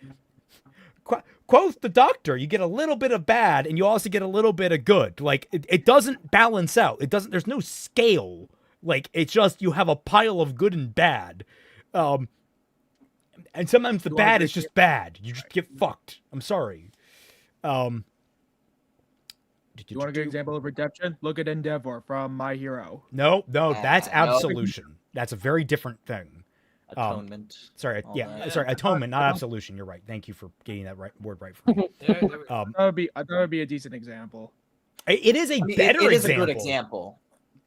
Speaker 1: quote the Doctor, you get a little bit of bad, and you also get a little bit of good. Like it doesn't balance out. It doesn't. There's no scale. Like, it's just, you have a pile of good and bad. And sometimes the bad is just bad. You just get fucked. I'm sorry.
Speaker 7: Do you want a good example of redemption? Look at Endeavor from My Hero.
Speaker 1: No, that's absolution. That's a very different thing.
Speaker 5: Atonement.
Speaker 1: Sorry, atonement, not absolution. You're right. Thank you for getting that word right for me.
Speaker 7: I thought it would be a decent example.
Speaker 1: It is a better example.
Speaker 5: It is a good example.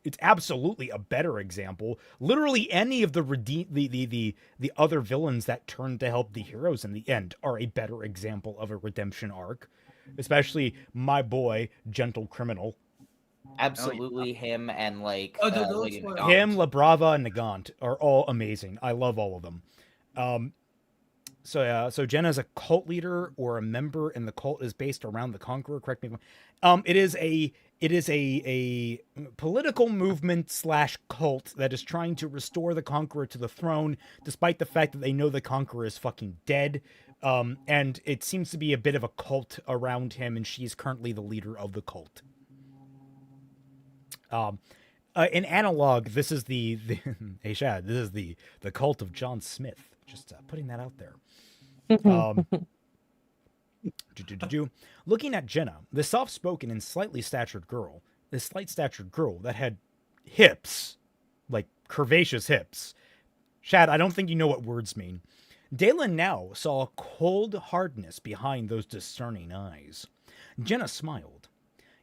Speaker 1: It's absolutely a better example. Literally any of the other villains that turn to help the heroes in the end are a better example of a redemption arc. Especially my boy, Gentle Criminal.
Speaker 5: Absolutely, him and like
Speaker 1: him, La Brava, and Nagant are all amazing. I love all of them. So Jenna's a cult leader or a member, and the cult is based around the Conqueror. Correct me if I'm... It is a political movement / cult that is trying to restore the Conqueror to the throne, despite the fact that they know the Conqueror is fucking dead. And it seems to be a bit of a cult around him, and she's currently the leader of the cult. In analog, this is the hey Shad, this is the cult of John Smith. Just putting that out there. Looking at Jenna, the soft-spoken and slight statured girl that had hips, like curvaceous hips. Shad, I don't think you know what words mean. Dalen now saw a cold hardness behind those discerning eyes. Jenna smiled.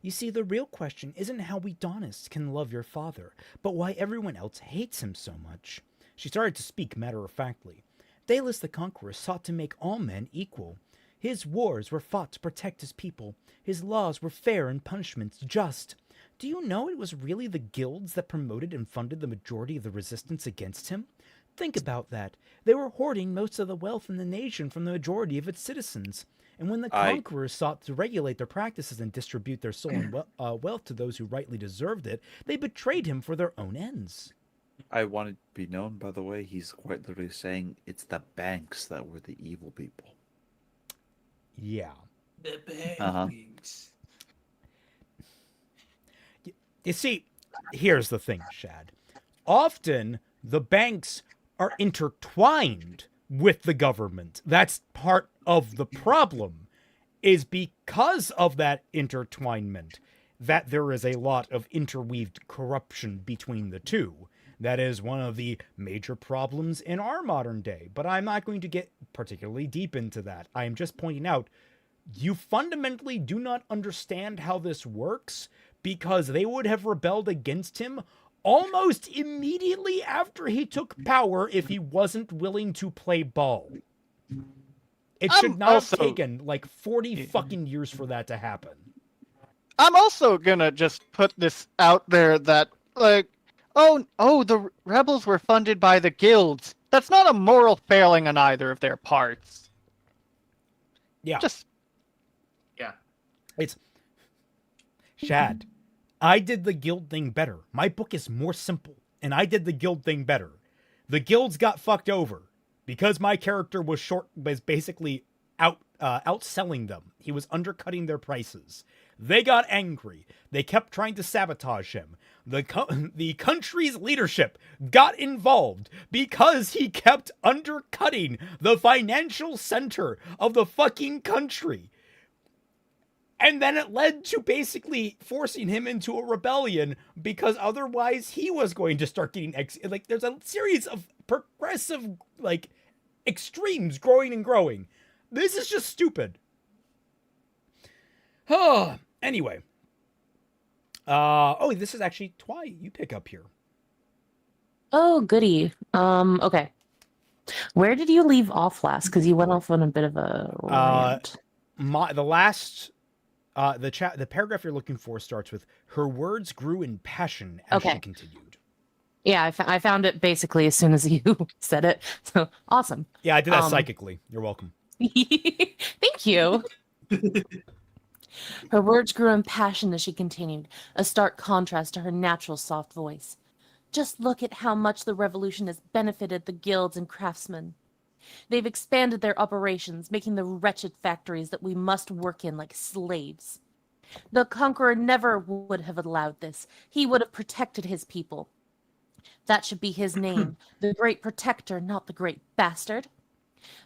Speaker 1: You see, the real question isn't how we Daunists can love your father, but why everyone else hates him so much. She started to speak matter-of-factly. Daedalus the Conqueror sought to make all men equal. His wars were fought to protect his people. His laws were fair and punishments just. Do you know it was really the guilds that promoted and funded the majority of the resistance against him? Think about that. They were hoarding most of the wealth in the nation from the majority of its citizens. And when the Conquerors sought to regulate their practices and distribute their stolen wealth to those who rightly deserved it, they betrayed him for their own ends.
Speaker 6: I want it to be known, by the way, he's quite literally saying it's the banks that were the evil people.
Speaker 1: Yeah.
Speaker 11: The banks.
Speaker 1: You see, here's the thing, Shad. Often, the banks are intertwined with the government. That's part of the problem, is because of that intertwinement, that there is a lot of interweaved corruption between the two. That is one of the major problems in our modern day, but I'm not going to get particularly deep into that. I am just pointing out, you fundamentally do not understand how this works, because they would have rebelled against him almost immediately after he took power if he wasn't willing to play ball. It should not have taken like 40 fucking years for that to happen.
Speaker 9: I'm also gonna just put this out there that, like, oh, the rebels were funded by the guilds. That's not a moral failing on either of their parts.
Speaker 1: Yeah.
Speaker 11: Yeah.
Speaker 1: It's... Shad, I did the guild thing better. My book is more simple, and I did the guild thing better. The guilds got fucked over because my character was basically outselling them. He was undercutting their prices. They got angry. They kept trying to sabotage him. The country's leadership got involved because he kept undercutting the financial center of the fucking country. And then it led to basically forcing him into a rebellion because otherwise he was going to start getting like there's a series of progressive like extremes growing and growing. This is just stupid. Anyway. This is actually Twy. You pick up here.
Speaker 2: Oh, goody. Okay. Where did you leave off last? Because you went off on a bit of a rant.
Speaker 1: The paragraph you're looking for starts with, her words grew in passion as she continued.
Speaker 2: Yeah, I found it basically as soon as you said it. So awesome.
Speaker 1: Yeah, I did that psychically. You're welcome.
Speaker 2: Thank you. Her words grew impassioned as she continued, a stark contrast to her natural soft voice. Just look at how much the revolution has benefited the guilds and craftsmen. They've expanded their operations, making the wretched factories that we must work in like slaves. The Conqueror never would have allowed this. He would have protected his people. That should be his name, the Great Protector, not the Great Bastard.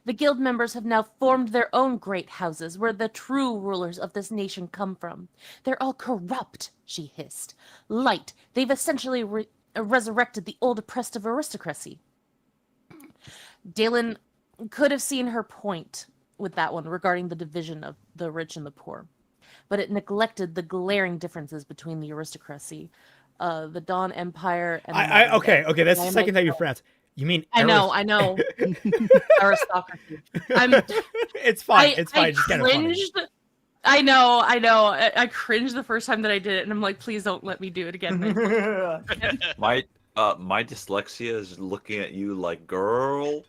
Speaker 2: The guild members have now formed their own great houses where the true rulers of this nation come from. They're all corrupt, she hissed. Light, they've essentially resurrected the old oppressive aristocracy. Dalen could have seen her point with that one regarding the division of the rich and the poor, but it neglected the glaring differences between the aristocracy, the Dawn Empire, and
Speaker 1: okay, that's the second time you pronounced. You mean
Speaker 2: I know. Aristocracy.
Speaker 1: It's fine. It's fine. Just kind of funny.
Speaker 2: I know. I cringed the first time that I did it, and I'm like, please don't let me do it again.
Speaker 6: My dyslexia is looking at you like, girl.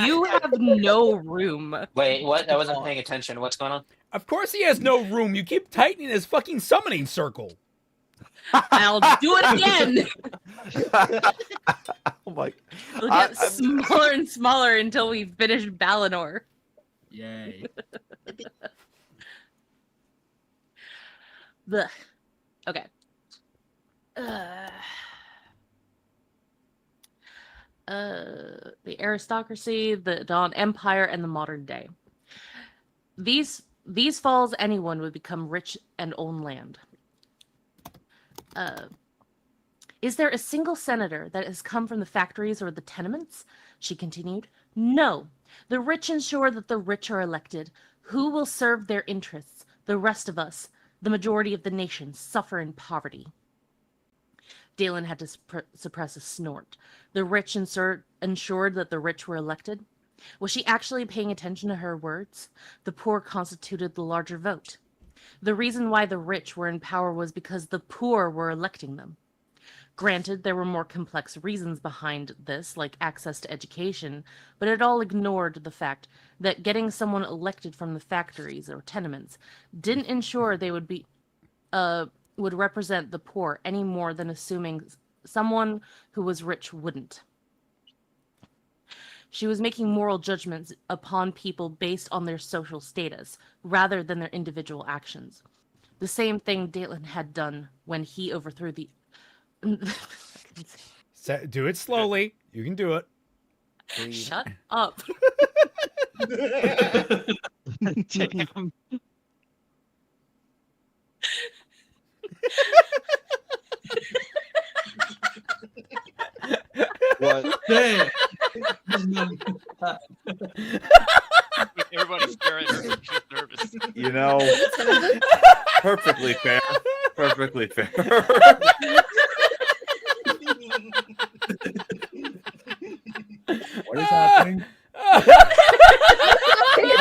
Speaker 2: You have no room.
Speaker 4: Wait, what? I wasn't paying attention. What's going on?
Speaker 1: Of course he has no room. You keep tightening his fucking summoning circle.
Speaker 2: I'll do it again.
Speaker 6: Oh my!
Speaker 2: It'll get smaller and smaller until we finish Balinor.
Speaker 7: Yay.
Speaker 2: Okay. The aristocracy, the Dawn Empire, and the modern day. These falls, anyone would become rich and own land. Is there a single senator that has come from the factories or the tenements? She continued. No. The rich ensure that the rich are elected. Who will serve their interests? The rest of us, the majority of the nation, suffer in poverty. Dalen had to suppress a snort. The rich ensured that the rich were elected. Was she actually paying attention to her words? The poor constituted the larger vote. The reason why the rich were in power was because the poor were electing them. Granted, there were more complex reasons behind this, like access to education, but it all ignored the fact that getting someone elected from the factories or tenements didn't ensure they would represent the poor any more than assuming someone who was rich wouldn't. She was making moral judgments upon people based on their social status, rather than their individual actions. The same thing Dalen had done when he overthrew the...
Speaker 1: Do it slowly. You can do it.
Speaker 2: Shut up.
Speaker 14: Damn. What?
Speaker 11: Damn.
Speaker 3: Everybody's staring at her. She's nervous.
Speaker 6: You know, perfectly fair. Perfectly fair.
Speaker 7: What is happening?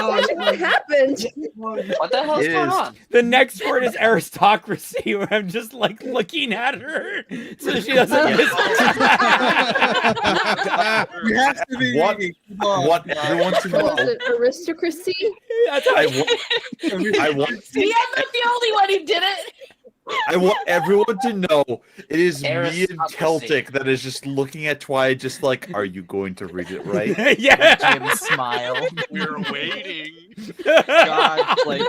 Speaker 13: What happened?
Speaker 4: What the hell's going on?
Speaker 1: The next word is aristocracy, where I'm just like looking at her so she doesn't miss
Speaker 11: You have to be.
Speaker 6: What everyone to know.
Speaker 13: Was it aristocracy?
Speaker 6: I want
Speaker 2: See, I'm not the only one who did it.
Speaker 6: I want everyone to know it is me and
Speaker 4: Aristocracy.
Speaker 6: Celtic that is just looking at Twy, just like, are you going to read it right?
Speaker 1: Yeah.
Speaker 5: Jim smile.
Speaker 3: We're waiting.
Speaker 14: God, like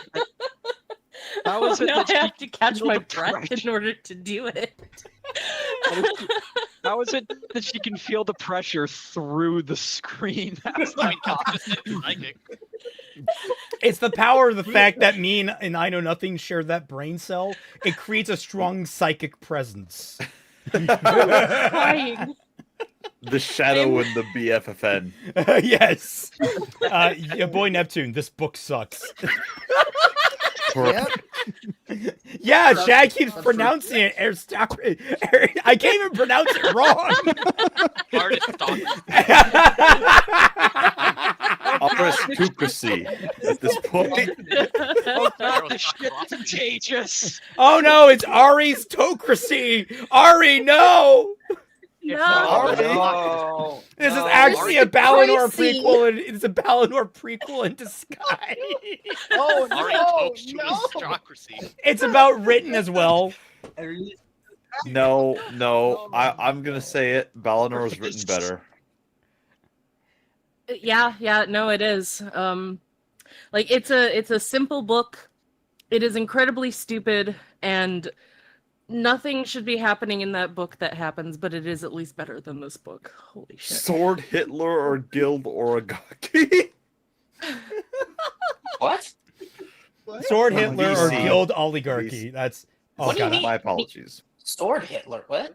Speaker 14: how was it
Speaker 2: Now
Speaker 14: that
Speaker 2: I
Speaker 14: she
Speaker 2: have to catch
Speaker 14: feel
Speaker 2: my
Speaker 14: the
Speaker 2: breath
Speaker 14: pressure?
Speaker 2: in order to do it.
Speaker 14: How is it that she can feel the pressure through the screen? That's
Speaker 3: I mean, conscious and psychic.
Speaker 1: It's the power of the fact that me and I Know Nothing share that brain cell. It creates a strong psychic presence.
Speaker 2: Crying.
Speaker 6: The shadow and the BFFN.
Speaker 1: Yes. Your boy Neptune, this book sucks.
Speaker 12: Yep.
Speaker 1: Yeah, Shad keeps pronouncing it. I can't even pronounce it wrong.
Speaker 3: Artist talk.
Speaker 6: Aristocracy at this point.
Speaker 14: Oh god, this shit's contagious.
Speaker 1: Oh no, it's Aristocracy! Ari, no!
Speaker 4: No.
Speaker 1: This is actually a Balinor
Speaker 13: Crazy.
Speaker 1: prequel, and it's a Balinor prequel in disguise.
Speaker 9: Oh
Speaker 3: Aristocracy.
Speaker 1: It's about written as well.
Speaker 6: No, I'm gonna say it. Balinor is written better.
Speaker 2: Yeah, no, it is. Like it's a simple book. It is incredibly stupid, and nothing should be happening in that book that happens, but it is at least better than this book. Holy shit.
Speaker 6: Sword Hitler or Guild Origaki?
Speaker 4: What?
Speaker 1: Sword Hitler or
Speaker 6: DC.
Speaker 1: Guild Oligarchy. That's
Speaker 4: What do you mean?
Speaker 6: My apologies.
Speaker 4: Sword Hitler. What?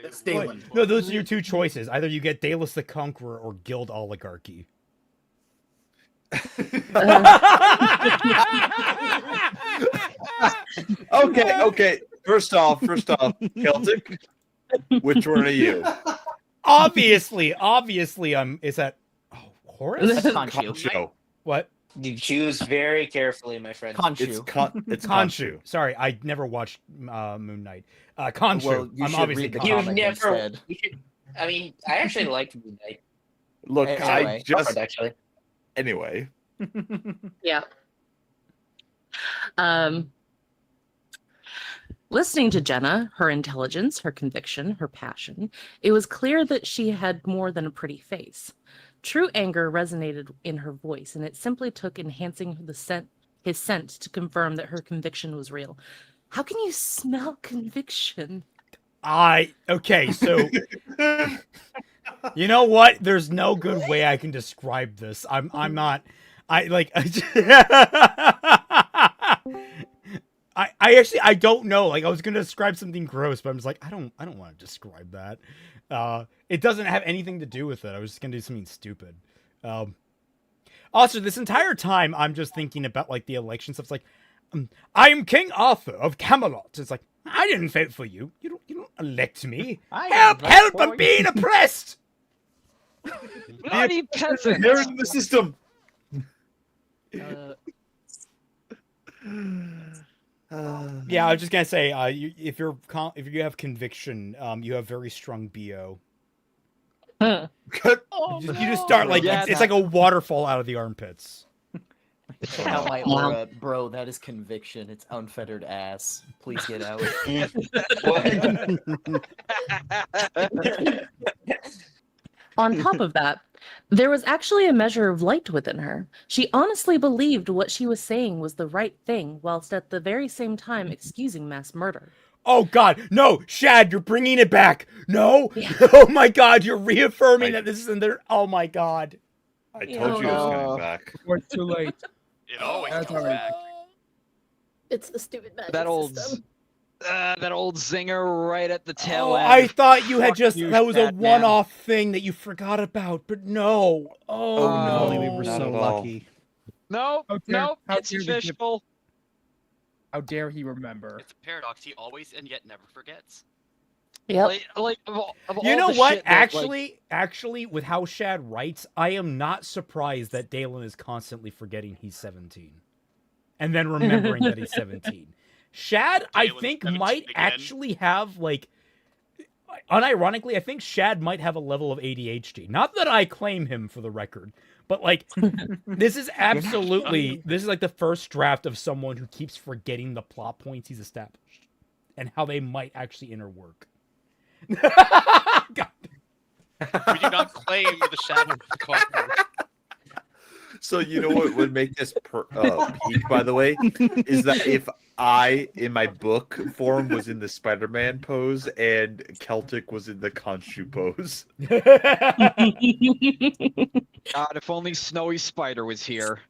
Speaker 11: That's Dalen.
Speaker 1: No, those are your two choices. Either you get Dalus the Conqueror or Guild Oligarchy.
Speaker 6: Okay. First off, Celtic. Which one are you?
Speaker 1: Obviously, is that Horus?
Speaker 5: That's Khonshu.
Speaker 6: Khonshu.
Speaker 1: What?
Speaker 4: You choose very carefully, my friend.
Speaker 5: Khonshu.
Speaker 6: It's
Speaker 1: Khonshu. Sorry, I never watched Moon Knight. Khonshu.
Speaker 5: Well, you
Speaker 1: I'm
Speaker 5: should
Speaker 1: obviously
Speaker 5: read the
Speaker 1: Khonshu.
Speaker 4: You've
Speaker 5: comic
Speaker 4: never.
Speaker 5: instead.
Speaker 4: You should, I mean, I actually liked Moon Knight.
Speaker 6: Look,
Speaker 5: Anyway.
Speaker 6: I just
Speaker 4: Actually.
Speaker 6: anyway.
Speaker 2: Yeah. Listening to Jenna, her intelligence, her conviction, her passion, it was clear that she had more than a pretty face. True anger resonated in her voice, and it simply took enhancing his scent to confirm that her conviction was real. How can you smell conviction?
Speaker 1: Okay, so you know what? There's no good way I can describe this. I'm not. I actually I don't know. Like I was gonna describe something gross, but I'm just like I don't want to describe that. It doesn't have anything to do with it. I was just gonna do something stupid. Also, this entire time I'm just thinking about like the election stuff. It's like I'm King Arthur of Camelot. It's like I didn't vote for you. You don't elect me. Help! I'm being oppressed.
Speaker 14: Bloody peasant.
Speaker 6: They're in the system.
Speaker 1: Yeah, I was just gonna say, if you have conviction, you have very strong BO.
Speaker 2: Huh.
Speaker 1: You just start like
Speaker 14: Yeah,
Speaker 1: it's like a waterfall out of the armpits.
Speaker 5: How my aura, bro, that is conviction. It's unfettered ass. Please get out.
Speaker 2: On top of that, there was actually a measure of light within her. She honestly believed what she was saying was the right thing, whilst at the very same time excusing mass murder.
Speaker 1: Oh God, no, Shad, you're bringing it back. No,
Speaker 2: Yeah.
Speaker 1: Oh my God, you're reaffirming that this is in there. Oh my God.
Speaker 6: I told you it was coming back.
Speaker 7: Before it's too late.
Speaker 3: It always
Speaker 7: That's
Speaker 3: comes
Speaker 7: alright.
Speaker 3: back.
Speaker 13: It's the stupid magic
Speaker 14: That old,
Speaker 13: system.
Speaker 14: that old zinger right at the tail
Speaker 1: Oh,
Speaker 14: end.
Speaker 1: I thought you had
Speaker 14: Fuck
Speaker 1: just
Speaker 14: you,
Speaker 1: that was a
Speaker 14: Shad, man.
Speaker 1: one-off thing that you forgot about, but no. Oh no.
Speaker 12: we were
Speaker 6: Not
Speaker 12: so
Speaker 6: at all.
Speaker 12: lucky.
Speaker 14: Nope,
Speaker 7: How dare-
Speaker 14: nope,
Speaker 7: how
Speaker 14: it's
Speaker 7: dare they give-
Speaker 14: fishbowl.
Speaker 7: How dare he remember?
Speaker 3: It's a paradox. He always and yet never forgets.
Speaker 2: Yep.
Speaker 14: Like of
Speaker 1: You
Speaker 14: all
Speaker 1: know
Speaker 14: the
Speaker 1: what?
Speaker 14: shit that,
Speaker 1: Actually, with how Shad writes, I am not surprised that Dalen is constantly forgetting he's 17, and then remembering that he's 17. Shad, I
Speaker 3: Dalen's
Speaker 1: think,
Speaker 3: 17
Speaker 1: might
Speaker 3: again.
Speaker 1: actually have like, unironically, I think Shad might have a level of ADHD. Not that I claim him for the record, but like, this is like the first draft of someone who keeps forgetting the plot points he's established and how they might actually interwork. God.
Speaker 3: We do not claim the shadow of the Conqueror.
Speaker 6: So you know what would make this peak, by the way, is that if I, in my book form, was in the Spider-Man pose and Celtic was in the Khonshu pose.
Speaker 14: God, if only Snowy Spider was here.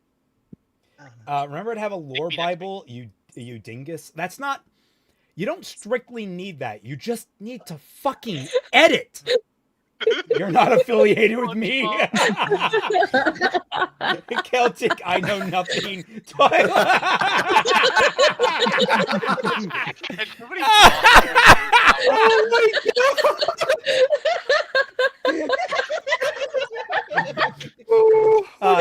Speaker 1: Remember to have a lore Bible, you dingus. That's not. You don't strictly need that. You just need to fucking edit. You're not affiliated with me. Celtic, I know nothing.
Speaker 6: Oh my God!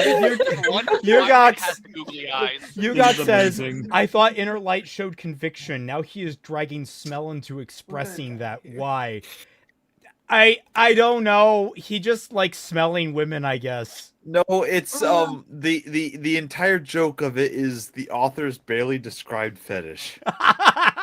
Speaker 1: You got says, I thought Inner Light showed conviction. Now he is dragging smell into expressing that. Why? I don't know. He just likes smelling women, I guess.
Speaker 6: No, it's the entire joke of it is the author's barely described fetish.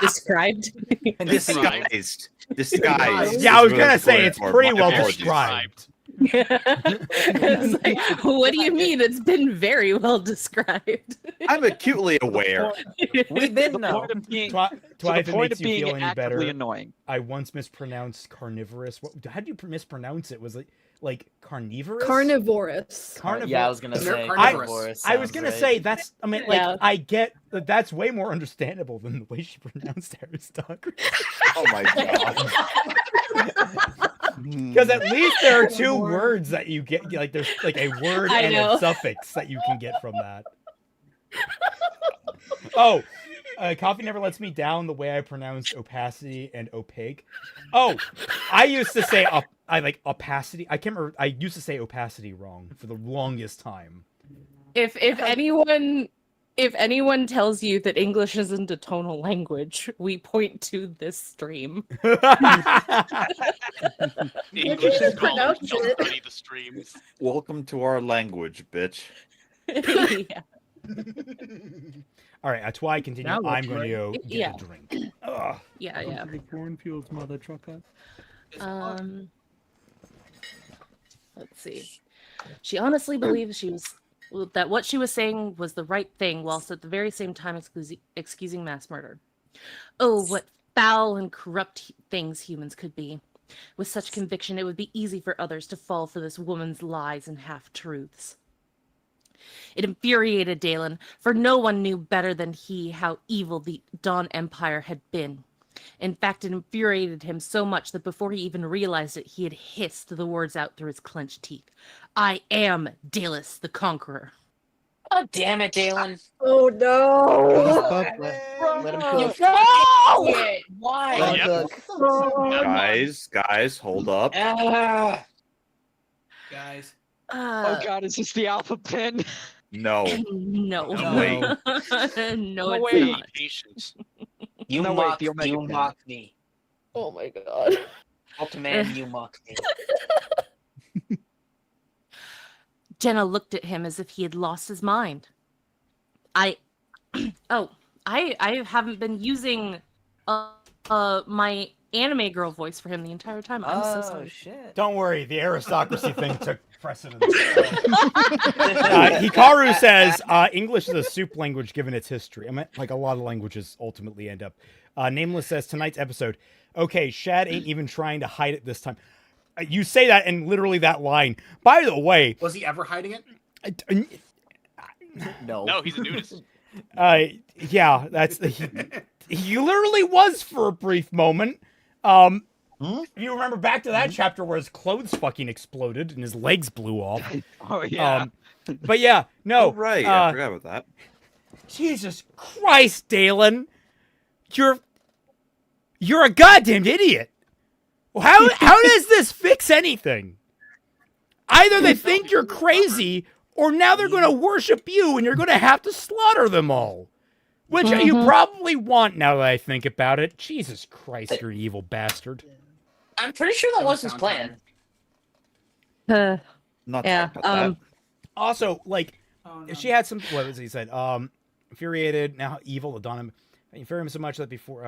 Speaker 15: Described?
Speaker 6: Disguised.
Speaker 1: Yeah, I was gonna say it's pretty well described.
Speaker 15: It's like, what do you mean? It's been very well described.
Speaker 6: I'm acutely aware.
Speaker 5: We've been though.
Speaker 1: Twilight, if it makes you feel any better,
Speaker 14: annoying.
Speaker 1: I once mispronounced carnivorous. How do you mispronounce it? Was it like carnivorous?
Speaker 13: Carnivorous.
Speaker 5: Yeah, I was gonna say
Speaker 1: carnivorous. I was gonna say that's. I mean, like,
Speaker 13: Yeah.
Speaker 1: I get that. That's way more understandable than the way she pronounced aristocracy.
Speaker 6: Oh my god.
Speaker 1: Because at least there are two words that you get. Like, there's like a word
Speaker 15: I
Speaker 1: and
Speaker 15: know.
Speaker 1: a suffix that you can get from that. Oh, coffee never lets me down. The way I pronounced opacity and opaque. Oh, I used to say I like opacity. I can't remember. I used to say opacity wrong for the longest time.
Speaker 15: If anyone tells you that English isn't a tonal language, we point to this stream.
Speaker 3: English is called
Speaker 13: pronounce
Speaker 3: don't
Speaker 13: it.
Speaker 3: study the streams.
Speaker 6: Welcome to our language, bitch.
Speaker 15: Yeah.
Speaker 1: All right, that's why I continue.
Speaker 7: Now
Speaker 1: I'm
Speaker 7: let's
Speaker 1: going to go get
Speaker 15: Yeah.
Speaker 1: a drink. Ugh.
Speaker 15: Yeah.
Speaker 11: Cornfields, mother trucker.
Speaker 15: Let's see. She honestly believed that what she was saying was the right thing, whilst at the very same time excusing mass murder. Oh, what foul and corrupt things humans could be. With such conviction, it would be easy for others to fall for this woman's lies and half-truths. It infuriated Dalen, for no one knew better than he how evil the Dawn Empire had been. In fact, it infuriated him so much that before he even realized it, he had hissed the words out through his clenched teeth. I am Dalus the Conqueror.
Speaker 4: Oh, damn it, Dalen.
Speaker 13: Oh no!
Speaker 5: Let him cook.
Speaker 4: No! Why?
Speaker 3: Yep.
Speaker 6: Guys, hold up.
Speaker 11: Guys.
Speaker 14: Oh god, is this the alpha pin?
Speaker 6: No.
Speaker 15: No.
Speaker 6: Wait.
Speaker 15: No, it's
Speaker 14: wait.
Speaker 15: not.
Speaker 3: Patience.
Speaker 4: You
Speaker 14: No, wait,
Speaker 4: mock,
Speaker 14: the Omega
Speaker 4: you
Speaker 14: pin.
Speaker 4: mock me.
Speaker 13: Oh my god.
Speaker 4: Ultiman, you mock me.
Speaker 2: Jenna looked at him as if he had lost his mind. I haven't been using my anime girl voice for him the entire time. I'm so sorry.
Speaker 5: Shit.
Speaker 1: Don't worry, the aristocracy thing took precedence. Hikaru says English is a soup language given its history. I mean, like a lot of languages ultimately end up. Nameless says tonight's episode. Okay, Shad ain't even trying to hide it this time. You say that and literally that line. By the way,
Speaker 11: Was he ever hiding it?
Speaker 5: No.
Speaker 3: No, he's a nudist.
Speaker 1: Yeah, that's he literally was for a brief moment. You remember back to that chapter where his clothes fucking exploded and his legs blew off.
Speaker 14: Oh yeah.
Speaker 1: But yeah, no.
Speaker 6: Oh, right, I forgot about that.
Speaker 1: Jesus Christ, Dalen. You're a goddamn idiot. How does this fix anything? Either they think you're crazy, or now they're going to worship you, and you're going to have to slaughter them all. Which you probably want now that I think about it. Jesus Christ, you're an evil bastard.
Speaker 4: I'm pretty sure that was his plan.
Speaker 6: Not
Speaker 15: Yeah,
Speaker 6: talking about that.
Speaker 1: Also, like, if she had some, what was he said? Infuriated, now evil, the Dawn. Infuriated him so much that before,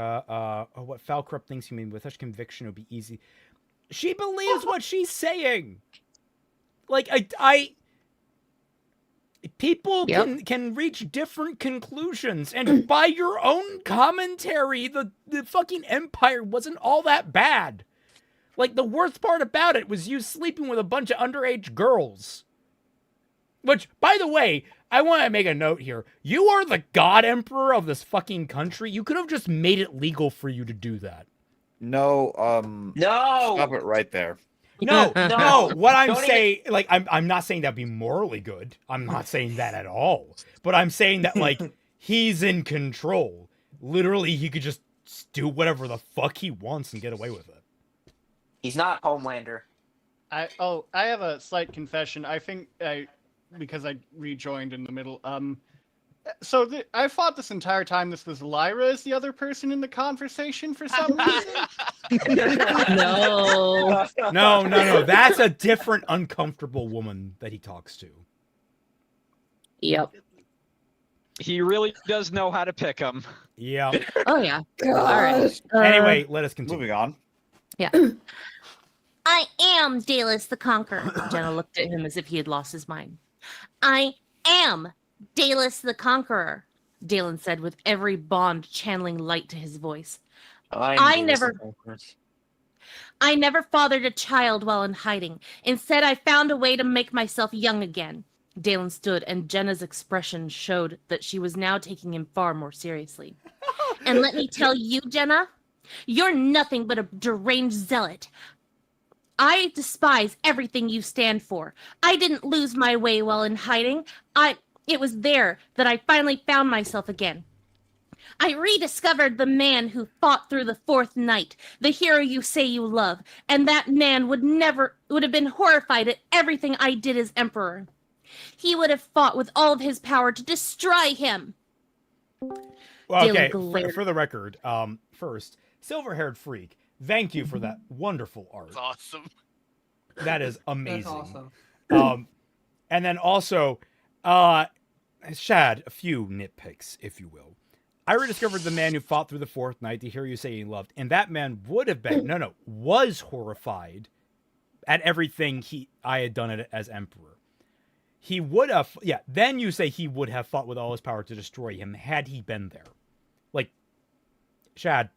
Speaker 1: what foul, corrupt things he made with such conviction would be easy. She believes what she's saying. Like, people can reach different conclusions, and by your own commentary, the fucking Empire wasn't all that bad. Like, the worst part about it was you sleeping with a bunch of underage girls. Which, by the way, I want to make a note here. You are the God Emperor of this fucking country. You could have just made it legal for you to do that.
Speaker 6: No,
Speaker 4: No!
Speaker 6: stop it right there.
Speaker 1: No,
Speaker 4: No.
Speaker 1: no. What I'm
Speaker 4: Don't
Speaker 1: saying, like, I'm not saying that'd be morally good. I'm not saying that at all. But I'm saying that, like, he's in control. Literally, he could just do whatever the fuck he wants and get away with it.
Speaker 4: He's not Homelander.
Speaker 9: I have a slight confession. I think because I rejoined in the middle. So I thought this entire time this was Lyra as the other person in the conversation for some reason.
Speaker 15: No.
Speaker 1: No. That's a different uncomfortable woman that he talks to.
Speaker 15: Yep.
Speaker 14: He really does know how to pick them.
Speaker 1: Yeah.
Speaker 15: Oh yeah.
Speaker 13: God.
Speaker 15: All right.
Speaker 1: Anyway, let us continue.
Speaker 6: Moving on.
Speaker 15: Yeah. I am Dalus the Conqueror. Jenna looked at him as if he had lost his mind. I am Dalus the Conqueror, Dalen said with every bond channeling light to his voice. I never fathered a child while in hiding. Instead, I found a way to make myself young again. Dalen stood, and Jenna's expression showed that she was now taking him far more seriously. And let me tell you, Jenna, you're nothing but a deranged zealot. I despise everything you stand for. I didn't lose my way while in hiding. It was there that I finally found myself again. I rediscovered the man who fought through the fourth night, the hero you say you love, and that man would have been horrified at everything I did as emperor. He would have fought with all of his power to destroy him.
Speaker 1: Well, okay, for the record, first, silver-haired freak, thank you for that wonderful art.
Speaker 3: That's awesome.
Speaker 1: That is amazing.
Speaker 11: That's awesome.
Speaker 1: And then also, Shad, a few nitpicks, if you will. I rediscovered the man who fought through the fourth night to hear you say he loved, and that man would have been, was horrified at everything I had done it as emperor. He would have, then you say he would have fought with all his power to destroy him had he been there. Like, Shad,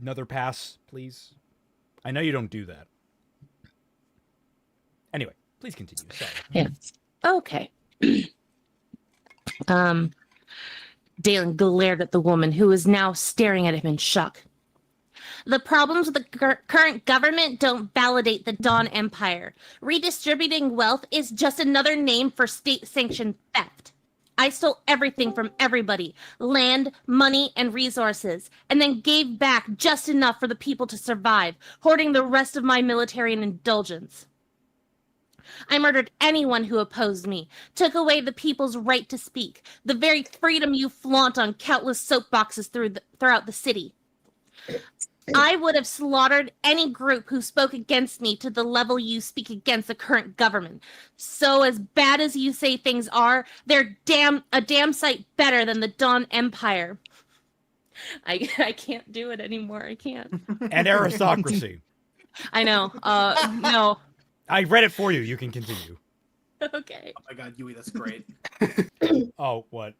Speaker 1: another pass, please. I know you don't do that. Anyway, please continue. Sorry.
Speaker 15: Yeah. Okay. Dalen glared at the woman who was now staring at him in shock. The problems with the current government don't validate the Dawn Empire. Redistributing wealth is just another name for state-sanctioned theft. I stole everything from everybody, land, money, and resources, and then gave back just enough for the people to survive, hoarding the rest of my military and indulgence. I murdered anyone who opposed me, took away the people's right to speak, the very freedom you flaunt on countless soapboxes throughout the city. I would have slaughtered any group who spoke against me to the level you speak against the current government. So as bad as you say things are, they're a damn sight better than the Dawn Empire. I can't do it anymore. I can't.
Speaker 1: And aristocracy.
Speaker 15: I know. No.
Speaker 1: I read it for you. You can continue.
Speaker 15: Okay.
Speaker 11: Oh my god, Yui, that's great.
Speaker 1: Oh, what?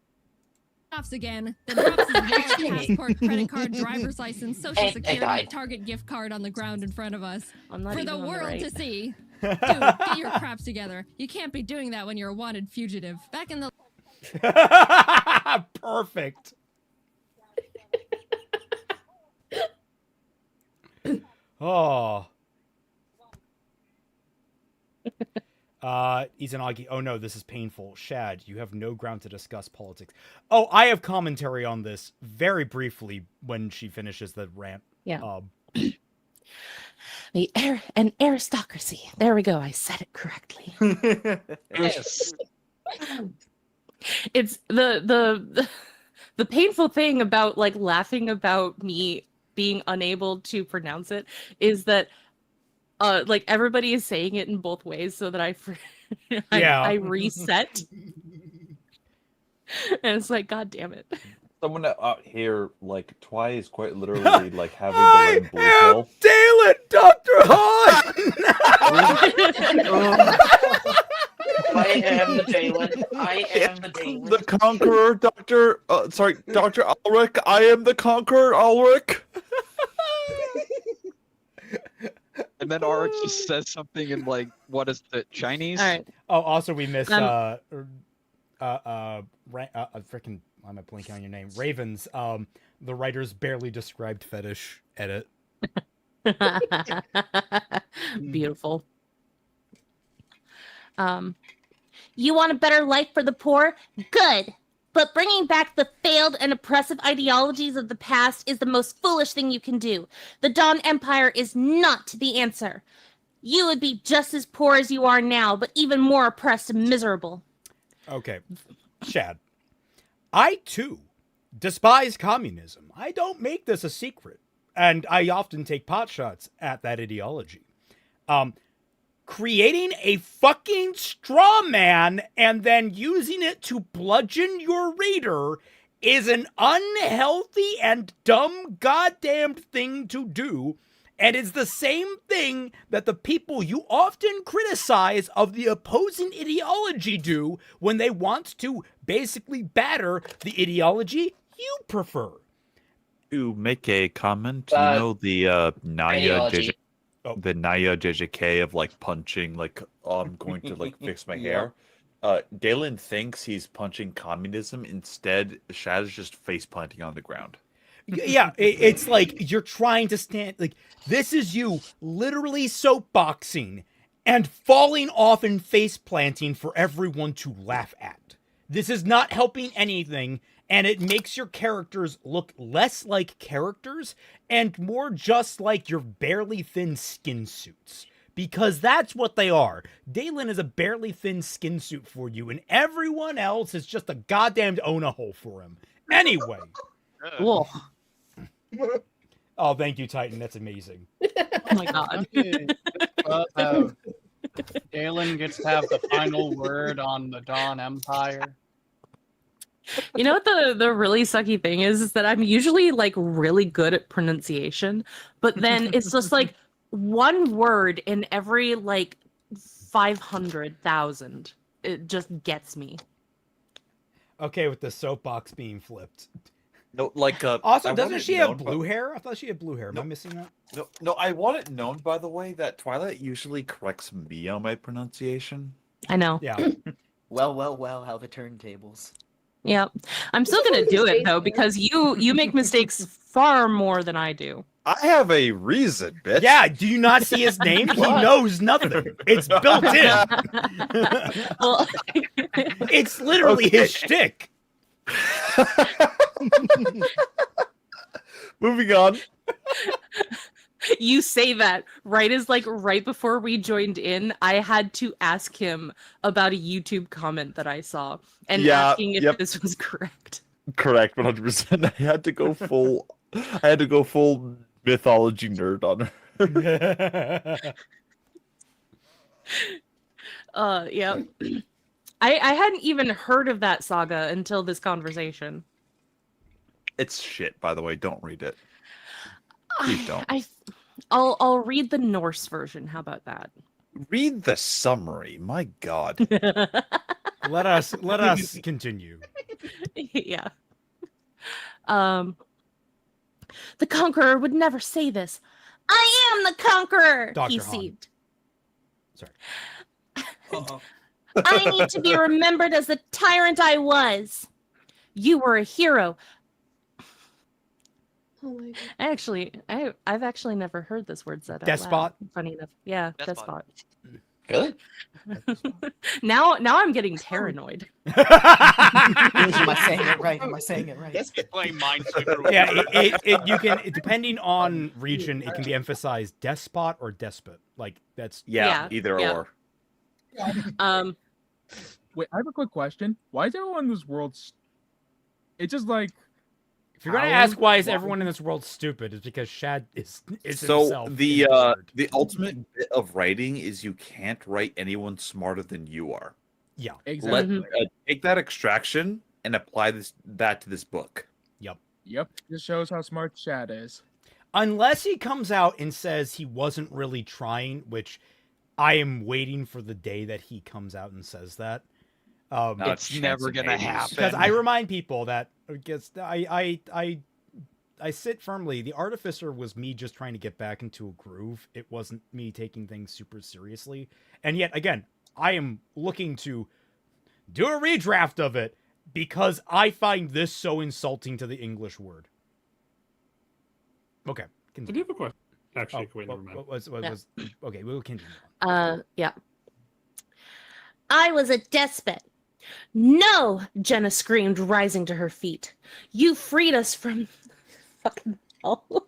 Speaker 16: Drops again. The drops is wallet, passport, credit card, driver's license, social security, Target gift card on the ground in front of us. For the world to see. Dude, get your craps together. You can't be doing that when you're a wanted fugitive. Back in the...
Speaker 1: Perfect. Oh. Izanagi, oh no, this is painful. Shad, you have no ground to discuss politics. Oh, I have commentary on this very briefly when she finishes the rant.
Speaker 15: Yeah. An aristocracy. There we go. I said it correctly.
Speaker 14: Yes.
Speaker 15: It's the painful thing about like laughing about me being unable to pronounce it is that like everybody is saying it in both ways so that I reset. And it's like, God damn it.
Speaker 17: Someone out here, like, Twy is quite literally, like, having the red blue pill.
Speaker 1: Dalen, Dr. Han!
Speaker 4: I am the Dalen. I am the Dalen.
Speaker 6: The Conqueror, Dr. Dr. Ulrich. I am the Conqueror, Ulrich.
Speaker 14: And then Aura just says something in, like, what is it, Chinese?
Speaker 15: All right.
Speaker 1: Oh, also we missed freaking, why am I blinking on your name? Ravens, the writer's barely described fetish edit.
Speaker 15: Beautiful. You want a better life for the poor? Good. But bringing back the failed and oppressive ideologies of the past is the most foolish thing you can do. The Dawn Empire is not the answer.
Speaker 2: You would be just as poor as you are now, but even more oppressed and miserable.
Speaker 1: Okay, Shad. I, too, despise communism. I don't make this a secret. And I often take potshots at that ideology. Creating a fucking straw man and then using it to bludgeon your reader is an unhealthy and dumb goddamned thing to do, and is the same thing that the people you often criticize of the opposing ideology do when they want to basically batter the ideology you prefer.
Speaker 6: To make a comment, you know the Naya
Speaker 4: ideology.
Speaker 6: the Naya JJK of like punching, like, oh, I'm going to like fix my hair. Dalen thinks he's punching communism. Instead, Shad is just face planting on the ground.
Speaker 1: Yeah, it's like you're trying to stand, like, this is you literally soapboxing and falling off and face planting for everyone to laugh at. This is not helping anything, and it makes your characters look less like characters and more just like your barely thin skin suits. Because that's what they are. Dalen is a barely thin skin suit for you, and everyone else is just a goddamned Ona hole for him. Anyway.
Speaker 2: Whoa.
Speaker 1: Oh, thank you, Titan. That's amazing.
Speaker 2: Oh my god.
Speaker 11: Dalen gets to have the final word on the Dawn Empire.
Speaker 2: You know what the really sucky thing is that I'm usually like really good at pronunciation, but then it's just like one word in every like 500,000. It just gets me.
Speaker 1: Okay, with the soapbox being flipped.
Speaker 6: No, like
Speaker 1: also,
Speaker 6: I
Speaker 1: doesn't
Speaker 6: want
Speaker 1: she
Speaker 6: it
Speaker 1: have
Speaker 6: known,
Speaker 1: blue hair? I thought she had blue hair. Am I missing that?
Speaker 6: No, I want it known, by the way, that Twilight usually corrects me on my pronunciation.
Speaker 2: I know.
Speaker 1: Yeah.
Speaker 5: Well, how the turntables.
Speaker 2: Yeah. I'm still gonna do it though, because you make mistakes far more than I do.
Speaker 6: I have a reason, bitch.
Speaker 1: Yeah, do you not see his name? He knows nothing. It's built in.
Speaker 2: Well,
Speaker 1: it's literally his shtick.
Speaker 6: Moving on.
Speaker 2: You say that right before we joined in, I had to ask him about a YouTube comment that I saw and asking if this was correct.
Speaker 6: Correct, 100%. I had to go full mythology nerd on her.
Speaker 2: Yeah. I hadn't even heard of that saga until this conversation.
Speaker 6: It's shit, by the way. Don't read it. Please don't.
Speaker 2: I'll read the Norse version. How about that?
Speaker 6: Read the summary. My God.
Speaker 1: Let us continue.
Speaker 2: Yeah. The Conqueror would never say this. I am the Conqueror,
Speaker 1: Dr.
Speaker 2: he
Speaker 1: Han.
Speaker 2: seethed.
Speaker 1: Sorry.
Speaker 2: I need to be remembered as the tyrant I was. You were a hero.
Speaker 13: Oh my god.
Speaker 2: I've actually never heard this word said out
Speaker 1: Despot?
Speaker 2: loud. Funny enough. Yeah, despot.
Speaker 4: Really?
Speaker 2: Now I'm getting paranoid.
Speaker 5: Am I saying it right?
Speaker 3: That's playing Minesweeper.
Speaker 1: Yeah, you can, depending on region, it can be emphasized despot or despot. Like that's
Speaker 6: either or.
Speaker 7: Wait, I have a quick question. Why is everyone in this world? It's just like.
Speaker 1: If you're gonna ask why is everyone in this world stupid, it's because Shad is
Speaker 6: so
Speaker 1: himself.
Speaker 6: the ultimate bit of writing is you can't write anyone smarter than you are.
Speaker 1: Yeah,
Speaker 7: exactly.
Speaker 6: Take that extraction and apply that to this book.
Speaker 7: Yep. This shows how smart Shad is.
Speaker 1: Unless he comes out and says he wasn't really trying, which I am waiting for the day that he comes out and says that.
Speaker 14: It's never gonna happen.
Speaker 1: Because I remind people that I sit firmly. The Artificer was me just trying to get back into a groove. It wasn't me taking things super seriously. And yet again, I am looking to do a redraft of it because I find this so insulting to the English word. Okay.
Speaker 10: I do have a question. Actually, wait, never mind.
Speaker 1: Okay, we'll continue.
Speaker 2: Yeah. I was a despot. No, Jenna screamed, rising to her feet. You freed us from fucking hell.
Speaker 13: Oh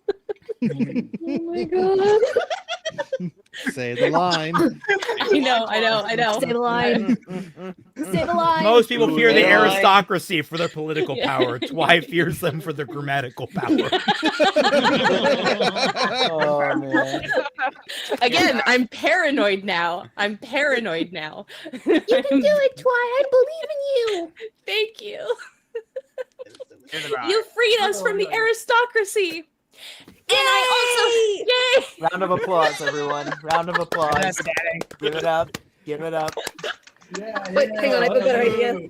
Speaker 13: my god.
Speaker 12: Say the line.
Speaker 15: I know.
Speaker 13: Say the line. Say the line.
Speaker 1: Most people fear the
Speaker 4: Say the line.
Speaker 1: aristocracy for their political
Speaker 15: Yeah.
Speaker 1: power. Twy fears them for their grammatical power.
Speaker 5: Oh man.
Speaker 15: Again, I'm paranoid now. You can do
Speaker 13: it, Twy. I believe in you.
Speaker 15: Thank you. You freed us from the aristocracy. And I also, yay!
Speaker 5: Round of applause, everyone. Round of applause. Give it up. Give it up.
Speaker 13: Wait, hang on. I have a better idea.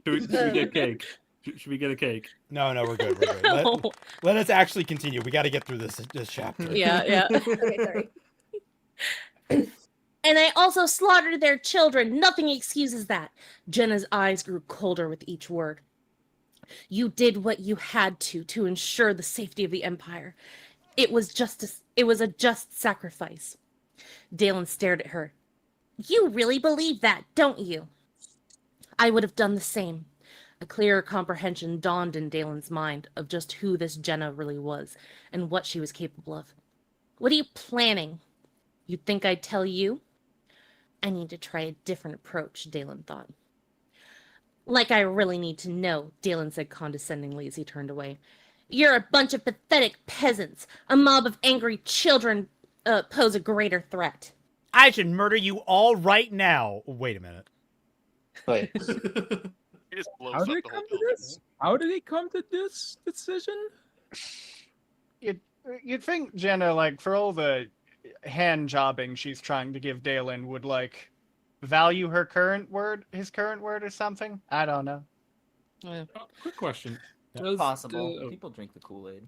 Speaker 11: Should we get cake? Should we get a cake?
Speaker 1: No, we're good. We're good. Let us actually continue. We got to get through this chapter.
Speaker 15: Yeah.
Speaker 13: Okay, sorry.
Speaker 15: And I also slaughtered their children. Nothing excuses that. Jenna's eyes grew colder with each word. You did what you had to ensure the safety of the Empire. It was justice. It was a just sacrifice. Dalen stared at her. You really believe that, don't you? I would have done the same. A clearer comprehension dawned in Dalen's mind of just who this Jenna really was and what she was capable of. What are you planning? You'd think I'd tell you? I need to try a different approach, Dalen thought. Like I really need to know, Dalen said condescendingly as he turned away. You're a bunch of pathetic peasants. A mob of angry children pose a greater threat.
Speaker 1: I should murder you all right now. Wait a minute.
Speaker 4: Wait.
Speaker 7: How did it come to this? How did he come to this decision?
Speaker 9: You'd think Jenna, like, for all the hand jobbing she's trying to give Dalen, would like value his current word or something. I don't know.
Speaker 11: Quick question.
Speaker 5: Possible. People drink the Kool-Aid.